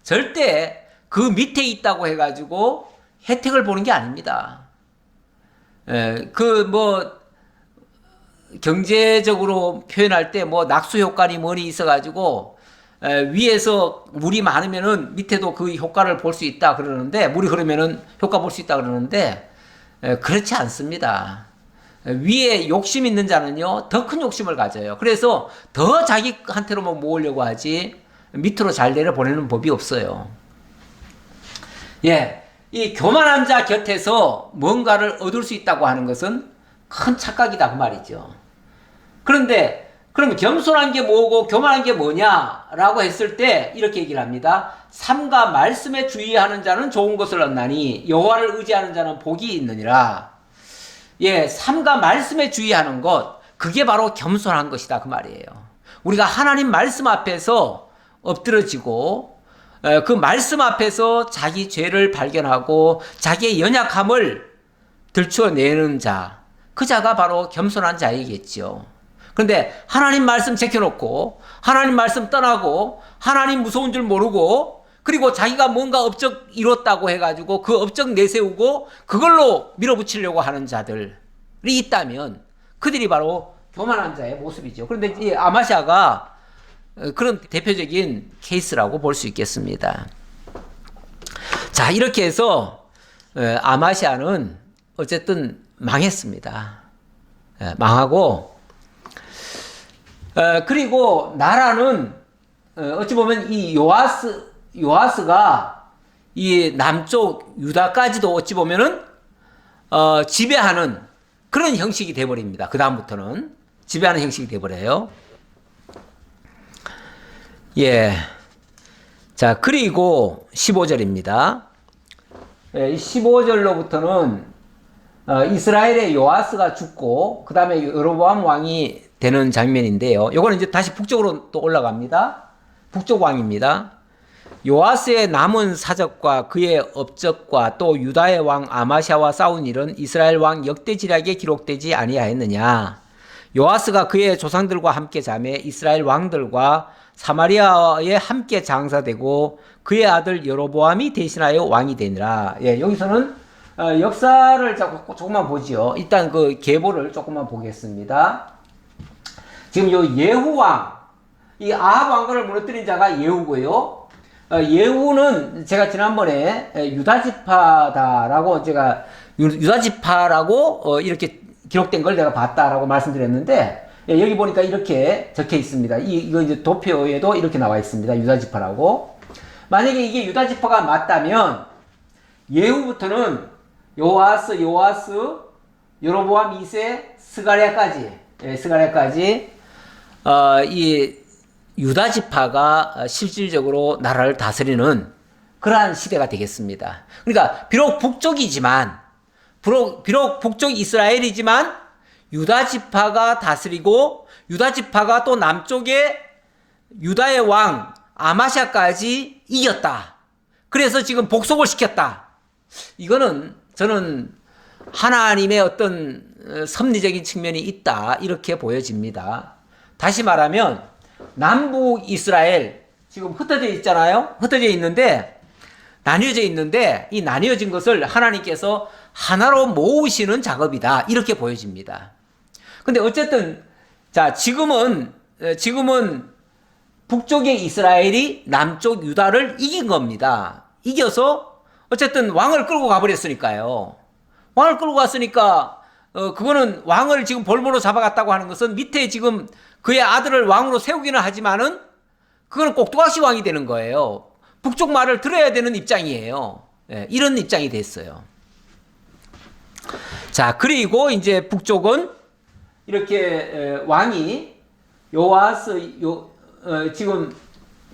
절대 그 밑에 있다고 해가지고 혜택을 보는 게 아닙니다. 경제적으로 표현할 때 낙수 효과니 뭐니 있어가지고 위에서 물이 많으면은 밑에도 그 효과를 볼 수 있다 그러는데, 물이 흐르면은 효과 볼 수 있다 그러는데 그렇지 않습니다. 위에 욕심 있는 자는요 더 큰 욕심을 가져요. 그래서 더 자기한테로만 모으려고 하지 밑으로 잘 내려보내는 법이 없어요. 이 교만한 자 곁에서 뭔가를 얻을 수 있다고 하는 것은 큰 착각이다 그 말이죠. 그런데 그럼 겸손한 게 뭐고 교만한 게 뭐냐라고 했을 때 이렇게 얘기를 합니다. 삼가 말씀에 주의하는 자는 좋은 것을 얻나니 여호와를 의지하는 자는 복이 있느니라. 삼가 말씀에 주의하는 것, 그게 바로 겸손한 것이다 그 말이에요. 우리가 하나님 말씀 앞에서 엎드러지고 그 말씀 앞에서 자기 죄를 발견하고 자기의 연약함을 들추어내는 자, 그 자가 바로 겸손한 자이겠죠. 그런데 하나님 말씀 제껴놓고 하나님 말씀 떠나고 하나님 무서운 줄 모르고 그리고 자기가 뭔가 업적 이뤘다고 해가지고 그 업적 내세우고 그걸로 밀어붙이려고 하는 자들이 있다면 그들이 바로 교만한 자의 모습이죠. 그런데 이 아마샤가 그런 대표적인 케이스라고 볼 수 있겠습니다. 자, 이렇게 해서 아마샤는 어쨌든 망했습니다. 망하고 그리고 나라는 어찌 보면 이 요아스가 이 남쪽 유다까지도 어찌 보면은 지배하는 그런 형식이 돼버립니다. 그 다음부터는 지배하는 형식이 돼버려요. 자, 그리고 15절입니다. 15절로부터는 이스라엘의 요아스가 죽고 그 다음에 여로보암 왕이 되는 장면인데요. 요거는 이제 다시 북쪽으로 또 올라갑니다. 북쪽 왕입니다. 요아스의 남은 사적과 그의 업적과 또 유다의 왕 아마샤와 싸운 일은 이스라엘 왕 역대지략에 기록되지 아니하였느냐. 요아스가 그의 조상들과 함께 자매 이스라엘 왕들과 사마리아에 함께 장사되고 그의 아들 여로보암이 대신하여 왕이 되니라. 여기서는 역사를 조금만 보지요. 일단 그 계보를 조금만 보겠습니다. 지금 요 예후 왕, 이 아합 왕국을 무너뜨린 자가 예후고요. 예후는 제가 지난번에 유다지파다라고 제가 유다지파라고 이렇게 기록된 걸 내가 봤다라고 말씀드렸는데 여기 보니까 이렇게 적혀 있습니다. 이거 이제 도표에도 이렇게 나와 있습니다. 유다지파라고. 만약에 이게 유다지파가 맞다면 예후부터는 요아스, 여로보암 2세, 스가랴까지 이 유다지파가 실질적으로 나라를 다스리는 그러한 시대가 되겠습니다. 그러니까 비록 북쪽이지만 비록 북쪽 이스라엘이지만 유다지파가 다스리고 유다지파가 또 남쪽에 유다의 왕 아마샤까지 이겼다. 그래서 지금 복속을 시켰다. 이거는 저는 하나님의 어떤 섭리적인 측면이 있다. 이렇게 보여집니다. 다시 말하면 남북 이스라엘 지금 흩어져 있잖아요. 흩어져 있는데 나뉘어져 있는데 이 나뉘어진 것을 하나님께서 하나로 모으시는 작업이다. 이렇게 보여집니다. 근데 어쨌든 자 지금은 북쪽의 이스라엘이 남쪽 유다를 이긴 겁니다. 이겨서 어쨌든 왕을 끌고 가버렸으니까요. 왕을 끌고 갔으니까 그거는 왕을 지금 볼모로 잡아갔다고 하는 것은 밑에 지금 그의 아들을 왕으로 세우기는 하지만은 그거는 꼭두각시 왕이 되는 거예요. 북쪽 말을 들어야 되는 입장이에요. 예, 이런 입장이 됐어요. 자, 그리고 이제 북쪽은 이렇게 왕이 요아스 지금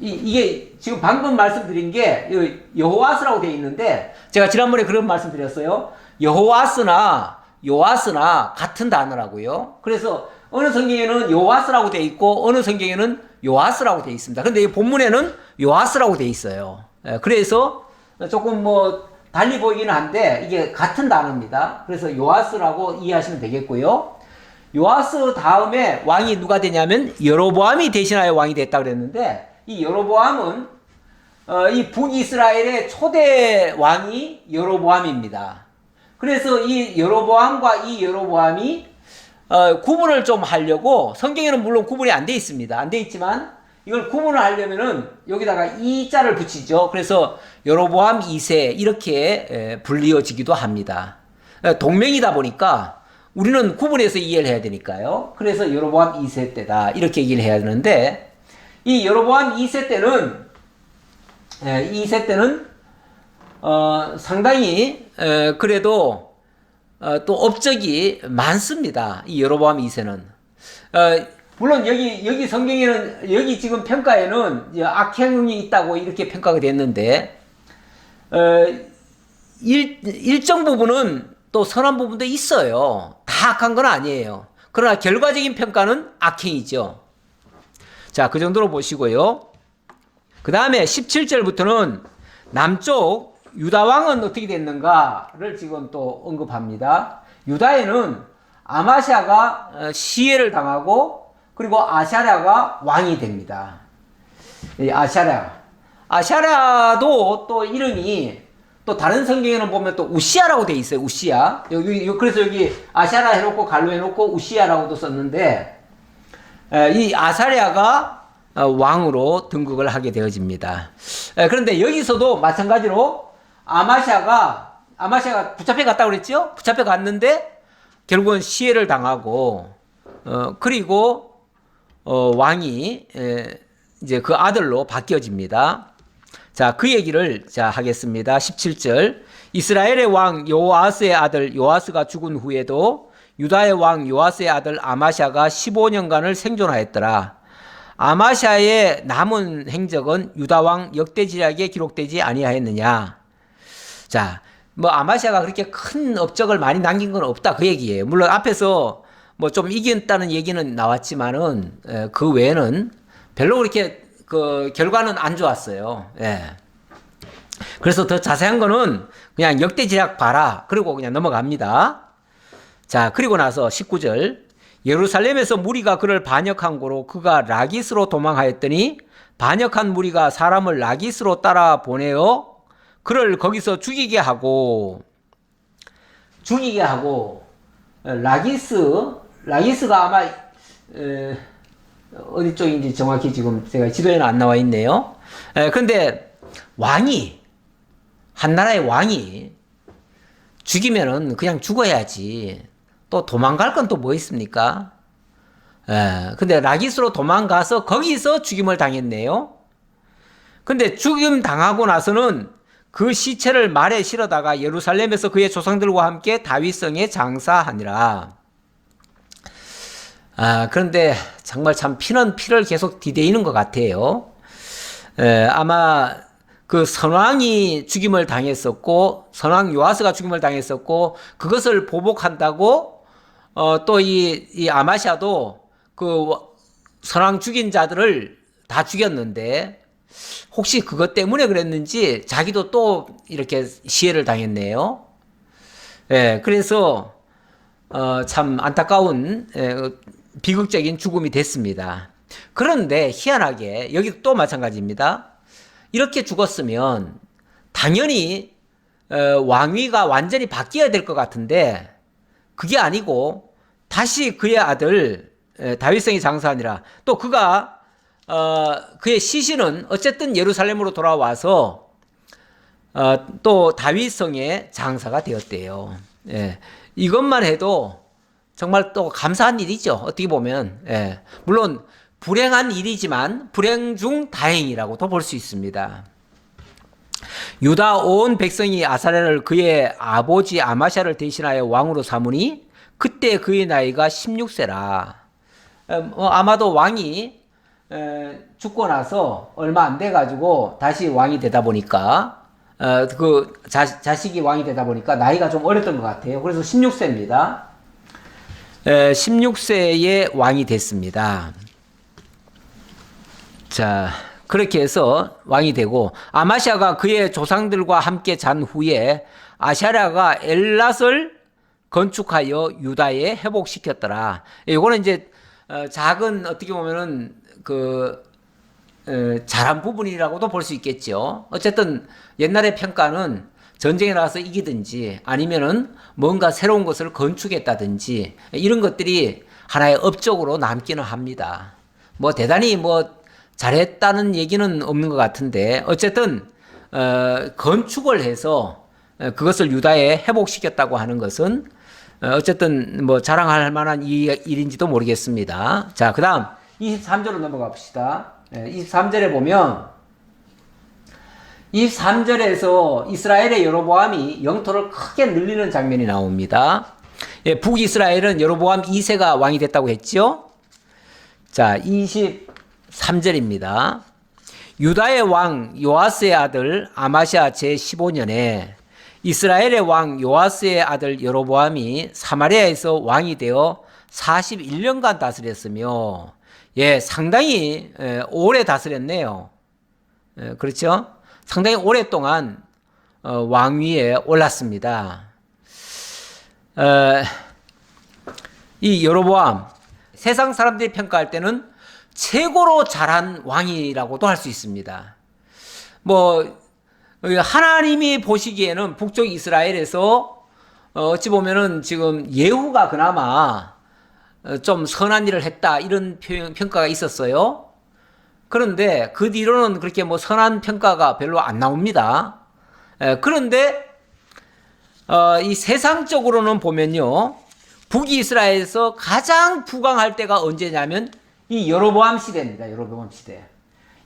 이게 지금 방금 말씀드린 게 여호와스라고 되어 있는데 제가 지난번에 그런 말씀드렸어요. 여호와스나 요아스나 같은 단어라고요. 그래서 어느 성경에는 요아스라고 되어 있고 어느 성경에는 요아스라고 되어 있습니다. 근데 이 본문에는 요아스라고 되어 있어요. 그래서 조금 뭐 달리 보이기는 한데 이게 같은 단어입니다. 그래서 요아스라고 이해하시면 되겠고요. 요아스 다음에 왕이 누가 되냐면 여로보암이 대신하여 왕이 됐다 그랬는데 이 여로보암은 이 북이스라엘의 초대 왕이 여로보암입니다. 그래서 이 여로보암과 이 여로보암이 구분을 좀 하려고 성경에는 물론 구분이 안 돼 있습니다. 안 돼 있지만 이걸 구분을 하려면은 여기다가 이자를 붙이죠. 그래서 여로보암 2세 이렇게 불리어지기도 합니다. 동명이다 보니까 우리는 구분해서 이해를 해야 되니까요. 그래서 여로보암 2세 때다 이렇게 얘기를 해야 되는데 이 여로보암 2세 때는 상당히 그래도 또 업적이 많습니다. 이 여로보암 2세는 물론 여기 성경에는 여기 지금 평가에는 악행이 있다고 이렇게 평가가 됐는데 일정 부분은 또 선한 부분도 있어요. 다 악한 건 아니에요. 그러나 결과적인 평가는 악행이죠. 자, 그 정도로 보시고요. 그 다음에 17절부터는 남쪽 유다 왕은 어떻게 됐는가를 지금 또 언급합니다. 유다에는 아마샤가 시해를 당하고 그리고 아샤랴가 왕이 됩니다. 이 아샤랴도 또 이름이 또 다른 성경에는 보면 또 우시아라고 돼 있어요. 우시아. 그래서 여기 아샤랴 해놓고 갈로 해놓고 우시아라고도 썼는데 이 아사랴가 왕으로 등극을 하게 되어집니다. 그런데 여기서도 마찬가지로 아마샤가 붙잡혀 갔다고 그랬죠? 붙잡혀 갔는데 결국은 시해를 당하고 그리고 왕이 이제 그 아들로 바뀌어집니다. 자, 그 얘기를 하겠습니다. 17절. 이스라엘의 왕 요아스의 아들 요아스가 죽은 후에도 유다의 왕 요아스의 아들 아마샤가 15년간을 생존하였더라. 아마샤의 남은 행적은 유다 왕 역대지략에 기록되지 아니하였느냐. 자, 뭐 아마샤가 그렇게 큰 업적을 많이 남긴 건 없다 그 얘기예요. 물론 앞에서 뭐 좀 이겼다는 얘기는 나왔지만은 그 외에는 별로 그렇게 그 결과는 안 좋았어요. 예. 그래서 더 자세한 거는 그냥 역대지략 봐라. 그리고 그냥 넘어갑니다. 자, 그리고 나서 19절. 예루살렘에서 무리가 그를 반역한 고로 그가 라기스로 도망하였더니 반역한 무리가 사람을 라기스로 따라 보내어 그를 거기서 죽이게 하고 라기스가 아마 어디 쪽인지 정확히 지금 제가 지도에는 안 나와 있네요. 근데 왕이, 한 나라의 왕이 죽이면은 그냥 죽어야지. 또 도망갈 건 또 뭐 있습니까? 근데 라기스로 도망가서 거기서 죽임을 당했네요. 근데 죽임 당하고 나서는 그 시체를 말에 실어다가 예루살렘에서 그의 조상들과 함께 다윗성에 장사하니라. 그런데 정말 참 피는 피를 계속 디데이는 것 같아요. 아마 그 선왕이 죽임을 당했었고, 선왕 요아스가 죽임을 당했었고, 그것을 보복한다고, 또 이 아마샤도 그 선왕 죽인 자들을 다 죽였는데, 혹시 그것 때문에 그랬는지 자기도 또 이렇게 시해를 당했네요. 그래서, 참 안타까운, 비극적인 죽음이 됐습니다. 그런데 희한하게, 여기 또 마찬가지입니다. 이렇게 죽었으면 당연히 왕위가 완전히 바뀌어야 될 것 같은데 그게 아니고 다시 그의 아들 다윗성이 장사하니라. 또 그가 그의 시신은 어쨌든 예루살렘으로 돌아와서 또 다윗성의 장사가 되었대요. 이것만 해도 정말 또 감사한 일이죠. 어떻게 보면. 물론 불행한 일이지만 불행 중 다행이라고도 볼 수 있습니다. 유다 온 백성이 아사랴를 그의 아버지 아마샤를 대신하여 왕으로 삼으니 그때 그의 나이가 16세라. 아마도 왕이 죽고 나서 얼마 안 돼가지고 다시 왕이 되다 보니까 그 자식이 왕이 되다 보니까 나이가 좀 어렸던 것 같아요. 그래서 16세입니다. 16세에 왕이 됐습니다. 자, 그렇게 해서 왕이 되고 아마샤가 그의 조상들과 함께 잔 후에 아샤랴가 엘랏을 건축하여 유다에 회복시켰더라. 이거는 이제 작은 어떻게 보면은 그 잘한 부분이라고도 볼 수 있겠죠. 어쨌든 옛날의 평가는 전쟁에 나가서 이기든지 아니면은 뭔가 새로운 것을 건축했다든지 이런 것들이 하나의 업적으로 남기는 합니다. 뭐 대단히 뭐 잘했다는 얘기는 없는 것 같은데 어쨌든 건축을 해서 그것을 유다에 회복시켰다고 하는 것은 어쨌든 뭐 자랑할 만한 일인지도 모르겠습니다. 자, 그 다음 23절로 넘어가 봅시다. 23절에 보면 23절에서 이스라엘의 여로보암이 영토를 크게 늘리는 장면이 나옵니다. 북이스라엘은 여로보암 2세가 왕이 됐다고 했죠. 자, 23절입니다. 유다의 왕 요아스의 아들 아마샤 제15년에 이스라엘의 왕 요아스의 아들 여로보암이 사마리아에서 왕이 되어 41년간 다스렸으며 상당히 오래 다스렸네요. 그렇죠? 상당히 오랫동안 왕위에 올랐습니다. 이 여로보암 세상 사람들이 평가할 때는 최고로 잘한 왕이라고도 할 수 있습니다. 뭐 하나님이 보시기에는 북쪽 이스라엘에서 어찌 보면은 지금 예후가 그나마 좀 선한 일을 했다 이런 평가가 있었어요. 그런데 그 뒤로는 그렇게 뭐 선한 평가가 별로 안 나옵니다. 그런데 이 세상적으로는 보면요, 북이스라엘에서 가장 부강할 때가 언제냐면 이 여로보암 시대입니다. 여로보암 시대.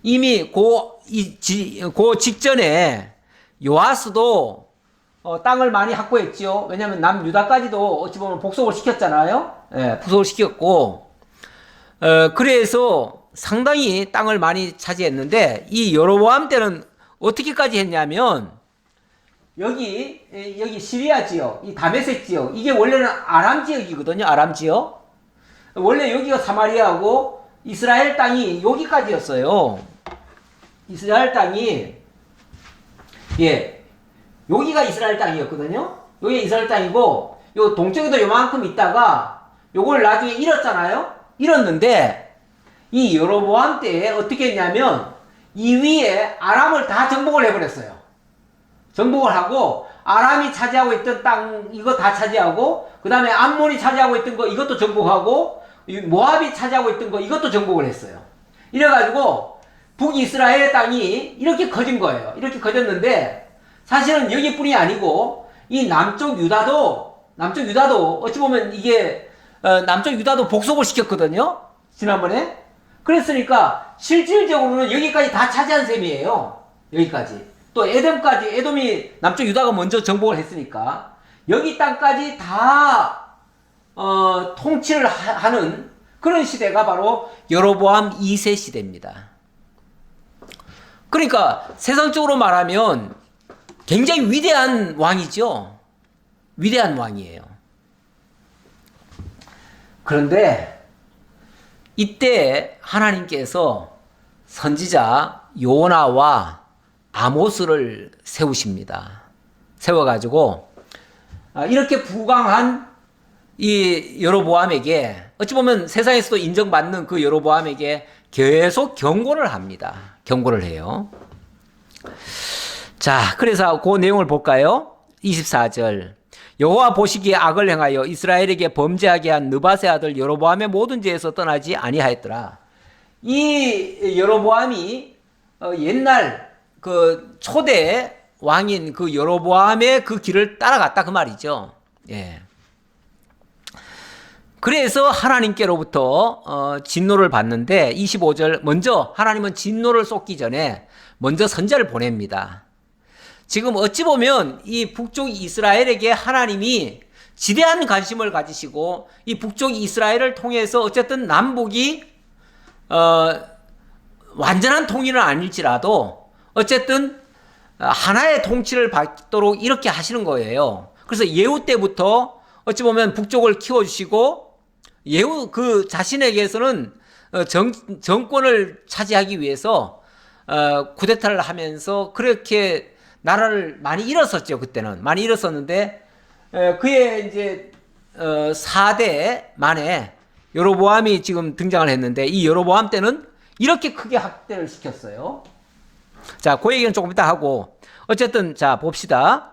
이미 그 직전에 요아스도 땅을 많이 확보했죠. 왜냐하면 남유다까지도 어찌 보면 복속을 시켰잖아요. 부속을 시켰고, 그래서 상당히 땅을 많이 차지했는데 이 여로보암 때는 어떻게까지 했냐면 여기 시리아 지역, 이 다메섹 지역, 이게 원래는 아람 지역이거든요. 아람 지역. 원래 여기가 사마리아고 이스라엘 땅이 여기까지였어요. 이스라엘 땅이 여기가 이스라엘 땅이었거든요. 여기 이스라엘 땅이고 요 동쪽에도 요만큼 있다가 요걸 나중에 잃었잖아요. 잃었는데 이 여로보암 때에 어떻게 했냐면 이 위에 아람을 다 정복을 해버렸어요. 정복을 하고 아람이 차지하고 있던 땅 이거 다 차지하고 그 다음에 암몬이 차지하고 있던 거 이것도 정복하고 모압이 차지하고 있던 거 이것도 정복을 했어요. 이래가지고 북이스라엘 땅이 이렇게 커진 거예요. 이렇게 커졌는데 사실은 여기뿐이 아니고 이 남쪽 유다도 어찌 보면 이게 남쪽 유다도 복속을 시켰거든요. 지난번에. 그랬으니까 실질적으로는 여기까지 다 차지한 셈이에요. 여기까지. 또 에돔까지, 에돔이 남쪽 유다가 먼저 정복을 했으니까 여기 땅까지 다 통치를 하는 그런 시대가 바로 여로보암 2세 시대입니다. 그러니까 세상적으로 말하면 굉장히 위대한 왕이죠. 위대한 왕이에요. 그런데 이때 하나님께서 선지자 요나와 아모스를 세우십니다. 세워가지고 이렇게 부강한 이 여로보암에게 어찌 보면 세상에서도 인정받는 그 여로보암에게 계속 경고를 합니다. 경고를 해요. 자, 그래서 그 내용을 볼까요? 24절. 여호와 보시기에 악을 행하여 이스라엘에게 범죄하게 한 느바세 아들 여로보암의 모든 죄에서 떠나지 아니하였더라. 이 여로보암이 옛날 그 초대 왕인 그 여로보암의 그 길을 따라갔다 그 말이죠. 예. 그래서 하나님께로부터 진노를 받는데 25절 먼저 하나님은 진노를 쏟기 전에 먼저 선지자를 보냅니다. 지금 어찌 보면 이 북쪽 이스라엘에게 하나님이 지대한 관심을 가지시고 이 북쪽 이스라엘을 통해서 어쨌든 남북이 완전한 통일은 아닐지라도 어쨌든 하나의 통치를 받도록 이렇게 하시는 거예요. 그래서 예후 때부터 어찌 보면 북쪽을 키워주시고 예후 그 자신에게서는 정권을 차지하기 위해서 쿠데타를 하면서 그렇게 나라를 많이 잃었었죠. 그때는 많이 잃었었는데 그의 이제 4대 만에 여로보암이 지금 등장을 했는데 이 여로보암 때는 이렇게 크게 확대를 시켰어요. 자, 그 얘기는 조금 이따 하고 어쨌든 자 봅시다.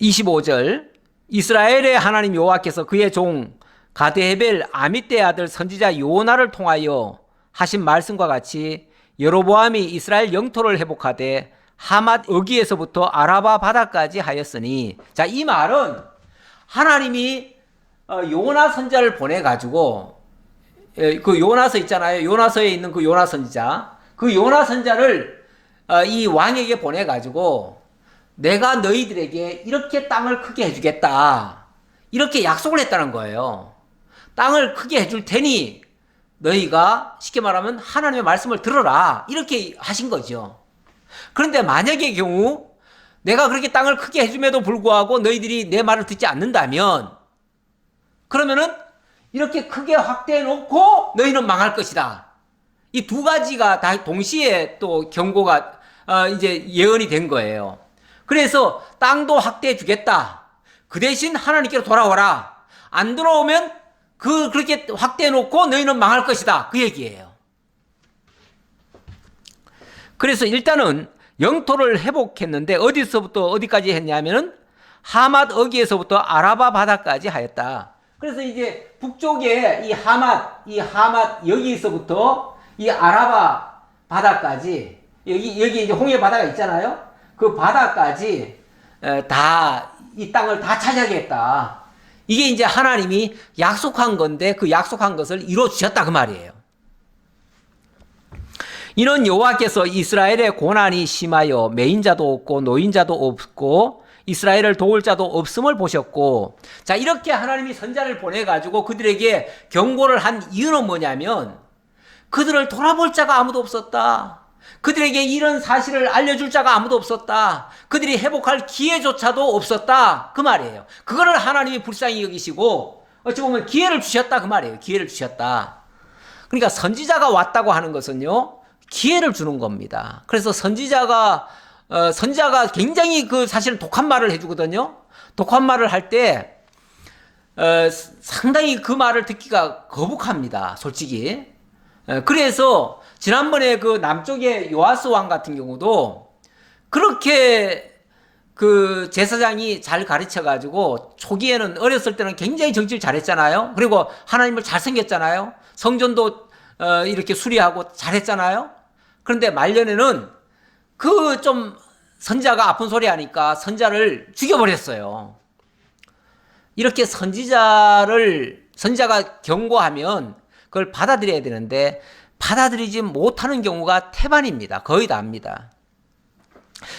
25절 이스라엘의 하나님 여호와께서 그의 종 가드헤벨 아미떼의 아들 선지자 요나를 통하여 하신 말씀과 같이 여로보암이 이스라엘 영토를 회복하되 하맛 어기에서부터 아라바 바다까지 하였으니, 자, 이 말은 하나님이 요나 선지자를 보내가지고 그 요나서 있잖아요. 요나서에 있는 그 요나 선지자, 그 요나 선지자를 이 왕에게 보내가지고 내가 너희들에게 이렇게 땅을 크게 해주겠다, 이렇게 약속을 했다는 거예요. 땅을 크게 해줄 테니 너희가 쉽게 말하면 하나님의 말씀을 들어라, 이렇게 하신 거죠. 그런데 만약의 경우 내가 그렇게 땅을 크게 해줌에도 불구하고 너희들이 내 말을 듣지 않는다면 그러면은 이렇게 크게 확대해 놓고 너희는 망할 것이다. 이 두 가지가 다 동시에 또 경고가 이제 예언이 된 거예요. 그래서 땅도 확대해 주겠다. 그 대신 하나님께로 돌아오라. 안 돌아오면 그렇게 확대해 놓고 너희는 망할 것이다. 그 얘기예요. 그래서 일단은 영토를 회복했는데 어디서부터 어디까지 했냐면은 하맛 어기에서부터 아라바 바다까지 하였다. 그래서 이제 북쪽에 이 하맛 여기서부터 이 아라바 바다까지, 여기 이제 홍해 바다가 있잖아요. 그 바다까지 다 이 땅을 다 차지하겠다. 이게 이제 하나님이 약속한 건데 그 약속한 것을 이루어 주셨다 그 말이에요. 이는 여호와께서 이스라엘의 고난이 심하여 매인자도 없고 노인자도 없고 이스라엘을 도울 자도 없음을 보셨고, 자, 이렇게 하나님이 선지자를 보내가지고 그들에게 경고를 한 이유는 뭐냐면 그들을 돌아볼 자가 아무도 없었다. 그들에게 이런 사실을 알려줄 자가 아무도 없었다. 그들이 회복할 기회조차도 없었다. 그 말이에요. 그거를 하나님이 불쌍히 여기시고 어찌 보면 기회를 주셨다. 그 말이에요. 기회를 주셨다. 그러니까 선지자가 왔다고 하는 것은요, 기회를 주는 겁니다. 그래서 선지자가 굉장히 그 사실 독한 말을 해주거든요. 독한 말을 할 때 상당히 그 말을 듣기가 거북합니다. 솔직히. 그래서 지난번에 그 남쪽의 요아스 왕 같은 경우도 그렇게 그 제사장이 잘 가르쳐 가지고 초기에는 어렸을 때는 굉장히 정치를 잘했잖아요. 그리고 하나님을 잘 섬겼잖아요. 성전도 이렇게 수리하고 잘했잖아요. 그런데 말년에는 그 좀 선지자가 아픈 소리 하니까 선지자를 죽여버렸어요. 이렇게 선지자가 경고하면 그걸 받아들여야 되는데 받아들이지 못하는 경우가 태반입니다. 거의 다입니다.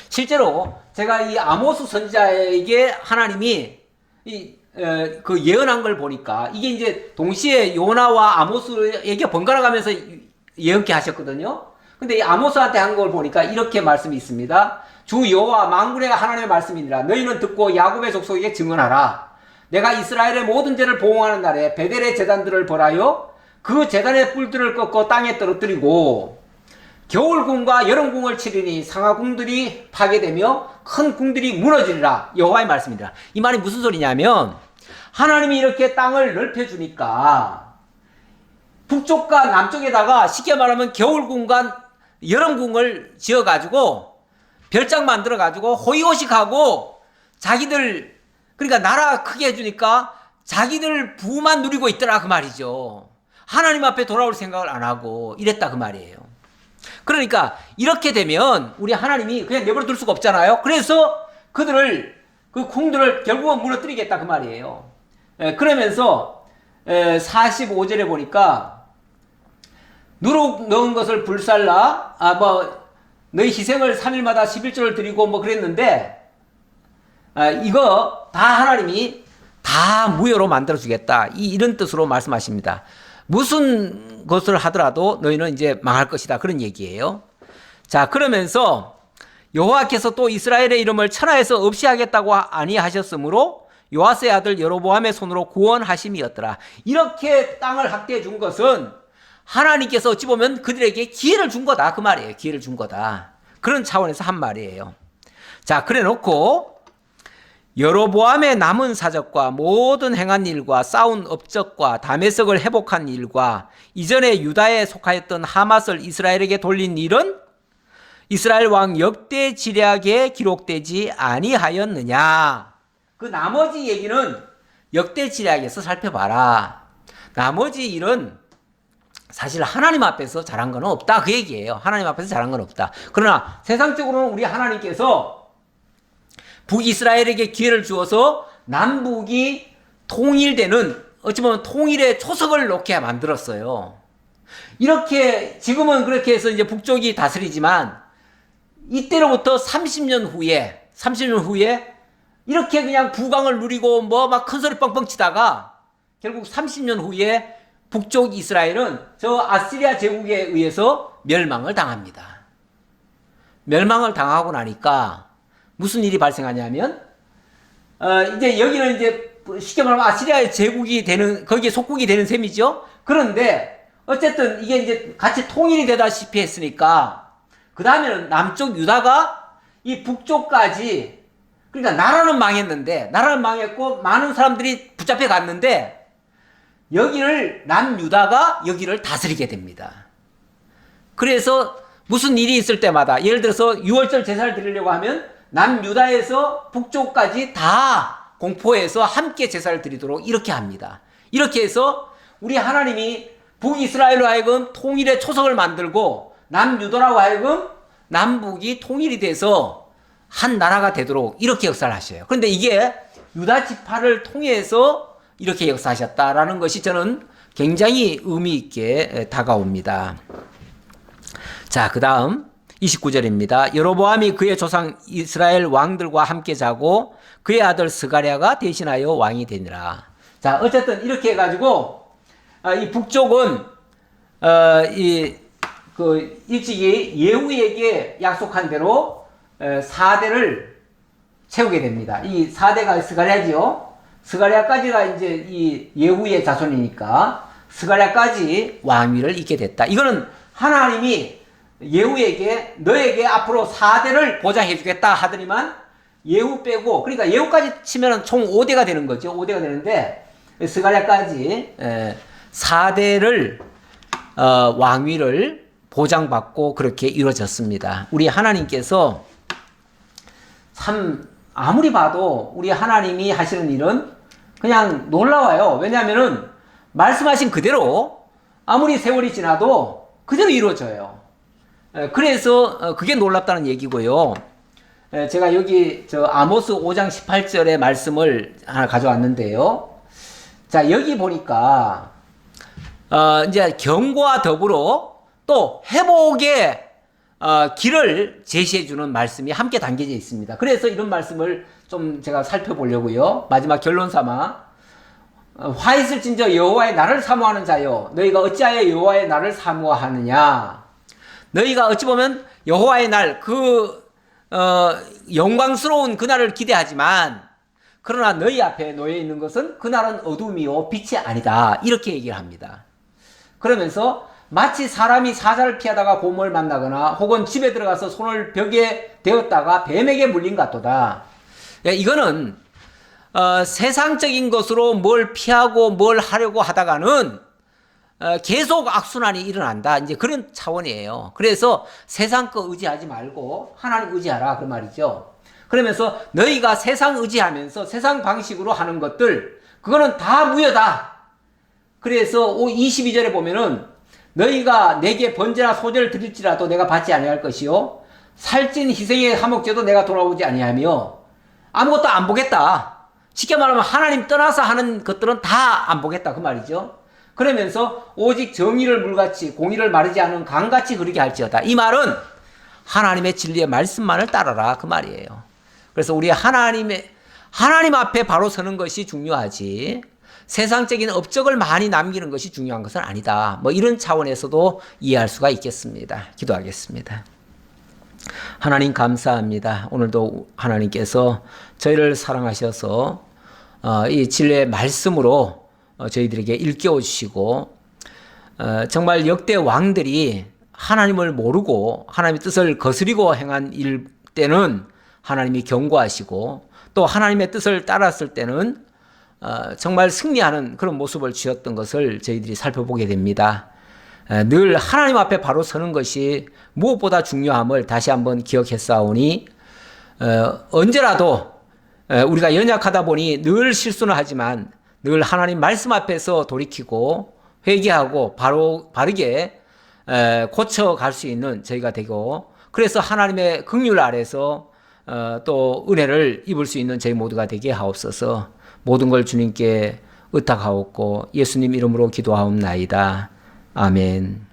실제로 제가 이 아모스 선지자에게 하나님이 그 예언한 걸 보니까 이게 이제 동시에 요나와 아모스에게 번갈아 가면서 예언케 하셨거든요. 근데 이 아모스한테 한 걸 보니까 이렇게 말씀이 있습니다. 주 여호와 만군의 하나님의 말씀이니라. 너희는 듣고 야곱의 족속에게 증언하라. 내가 이스라엘의 모든 죄를 보응하는 날에 베델의 제단들을 벌하여 그 제단의 뿔들을 꺾어 땅에 떨어뜨리고 겨울궁과 여름궁을 치르니 상하궁들이 파괴되며 큰 궁들이 무너지리라. 여호와의 말씀이니라. 이 말이 무슨 소리냐면 하나님이 이렇게 땅을 넓혀주니까 북쪽과 남쪽에다가 쉽게 말하면 겨울궁과 여름궁을 지어가지고 별장 만들어가지고 호의호식하고 자기들 그러니까 나라 크게 해주니까 자기들 부만 누리고 있더라 그 말이죠. 하나님 앞에 돌아올 생각을 안 하고 이랬다 그 말이에요. 그러니까 이렇게 되면 우리 하나님이 그냥 내버려 둘 수가 없잖아요. 그래서 그들을 그 궁들을 결국은 무너뜨리겠다 그 말이에요. 그러면서 45절에 보니까 누룩 넣은 것을 불살라 너희 희생을 3일마다 11조를 드리고 그랬는데 이거 다 하나님이 다 무효로 만들어주겠다 이런 뜻으로 말씀하십니다. 무슨 것을 하더라도 너희는 이제 망할 것이다 그런 얘기예요. 자 그러면서 여호와께서 또 이스라엘의 이름을 천하에서 없이 하겠다고 아니하셨으므로 요아스의 아들 여로보암의 손으로 구원하심이었더라. 이렇게 땅을 확대해 준 것은 하나님께서 어찌 보면 그들에게 기회를 준 거다 그 말이에요. 기회를 준 거다. 그런 차원에서 한 말이에요. 자 그래 놓고 여로보암의 남은 사적과 모든 행한 일과 싸운 업적과 다메섹을 회복한 일과 이전에 유다에 속하였던 하맛을 이스라엘에게 돌린 일은 이스라엘 왕 역대 지략에 기록되지 아니하였느냐. 그 나머지 얘기는 역대 지략에서 살펴봐라. 나머지 일은 사실 하나님 앞에서 잘한 건 없다 그 얘기예요. 하나님 앞에서 잘한 건 없다. 그러나 세상적으로는 우리 하나님께서 북이스라엘에게 기회를 주어서 남북이 통일되는 어찌 보면 통일의 초석을 놓게 만들었어요. 이렇게 지금은 그렇게 해서 이제 북쪽이 다스리지만 이때로부터 30년 후에 이렇게 그냥 부강을 누리고 막 큰 소리 뻥뻥 치다가 결국 30년 후에 북쪽 이스라엘은 저 아시리아 제국에 의해서 멸망을 당합니다. 멸망을 당하고 나니까 무슨 일이 발생하냐면 이제 여기는 이제 쉽게 말하면 아시리아의 제국이 되는 거기에 속국이 되는 셈이죠. 그런데 어쨌든 이게 이제 같이 통일이 되다시피 했으니까 그 다음에는 남쪽 유다가 이 북쪽까지 그러니까 나라는 망했고 많은 사람들이 붙잡혀 갔는데 여기를 남유다가 여기를 다스리게 됩니다. 그래서 무슨 일이 있을 때마다 예를 들어서 유월절 제사를 드리려고 하면 남유다에서 북쪽까지 다 공포해서 함께 제사를 드리도록 이렇게 합니다. 이렇게 해서 우리 하나님이 북이스라엘로 하여금 통일의 초석을 만들고 남유다라고 하여금 남북이 통일이 돼서 한 나라가 되도록 이렇게 역사를 하셔요. 그런데 이게 유다 지파를 통해서 이렇게 역사하셨다라는 것이 저는 굉장히 의미 있게 다가옵니다. 자, 그 다음 29절입니다. 여로보암이 그의 조상 이스라엘 왕들과 함께 자고 그의 아들 스가랴가 대신하여 왕이 되니라. 자, 어쨌든 이렇게 해가지고 이 북쪽은 일찍이 예후에게 약속한 대로 4대를 채우게 됩니다. 이 4대가 스가랴지요. 스가랴까지가 이제 이 예후의 자손이니까 스가랴까지 왕위를 잇게 됐다. 이거는 하나님이 예후에게 너에게 앞으로 4대를 보장해 주겠다 하더니만 예후 빼고 그러니까 예후까지 치면은 총 5대가 되는 거죠. 5대가 되는데 스가랴까지 4대를 왕위를 보장받고 그렇게 이루어졌습니다. 우리 하나님께서 참 아무리 봐도 우리 하나님이 하시는 일은 그냥 놀라워요. 왜냐하면은 말씀하신 그대로 아무리 세월이 지나도 그대로 이루어져요. 그래서 그게 놀랍다는 얘기고요. 제가 여기 아모스 5장 18절의 말씀을 하나 가져왔는데요. 자, 여기 보니까 이제 경고와 더불어 또 회복의 길을 제시해주는 말씀이 함께 담겨져 있습니다. 그래서 이런 말씀을 좀 제가 살펴보려고요. 마지막 결론 삼아 화 있을진저 여호와의 날을 사모하는 자여 너희가 어찌하여 여호와의 날을 사모하느냐. 너희가 어찌 보면 여호와의 날 영광스러운 그날을 기대하지만 그러나 너희 앞에 놓여 있는 것은 그날은 어둠이요 빛이 아니다. 이렇게 얘기를 합니다. 그러면서 마치 사람이 사자를 피하다가 곰을 만나거나 혹은 집에 들어가서 손을 벽에 대었다가 뱀에게 물린 것 같도다. 이거는 세상적인 것으로 뭘 피하고 뭘 하려고 하다가는 계속 악순환이 일어난다. 이제 그런 차원이에요. 그래서 세상 거 의지하지 말고 하나님 의지하라 그 말이죠. 그러면서 너희가 세상 의지하면서 세상 방식으로 하는 것들 그거는 다 무효다. 그래서 22절에 보면은 너희가 내게 번제나 소제를 드릴지라도 내가 받지 아니할 것이요 살찐 희생의 화목제도 내가 돌아오지 아니하며 아무것도 안 보겠다. 쉽게 말하면 하나님 떠나서 하는 것들은 다 안 보겠다 그 말이죠. 그러면서 오직 정의를 물같이 공의를 마르지 않은 강같이 흐르게 할지어다. 이 말은 하나님의 진리의 말씀만을 따라라 그 말이에요. 그래서 우리 하나님 앞에 바로 서는 것이 중요하지 세상적인 업적을 많이 남기는 것이 중요한 것은 아니다. 뭐 이런 차원에서도 이해할 수가 있겠습니다. 기도하겠습니다. 하나님 감사합니다. 오늘도 하나님께서 저희를 사랑하셔서 이 진리의 말씀으로 저희들에게 일깨워 주시고 정말 역대 왕들이 하나님을 모르고 하나님의 뜻을 거스리고 행한 일 때는 하나님이 경고하시고 또 하나님의 뜻을 따랐을 때는 정말 승리하는 그런 모습을 취했던 것을 저희들이 살펴보게 됩니다. 늘 하나님 앞에 바로 서는 것이 무엇보다 중요함을 다시 한번 기억했사오니 언제라도 우리가 연약하다 보니 늘 실수는 하지만 늘 하나님 말씀 앞에서 돌이키고 회개하고 바르게 고쳐갈 수 있는 저희가 되고 그래서 하나님의 긍휼 아래서 또 은혜를 입을 수 있는 저희 모두가 되게 하옵소서. 모든 걸 주님께 의탁하옵고 예수님 이름으로 기도하옵나이다. 아멘.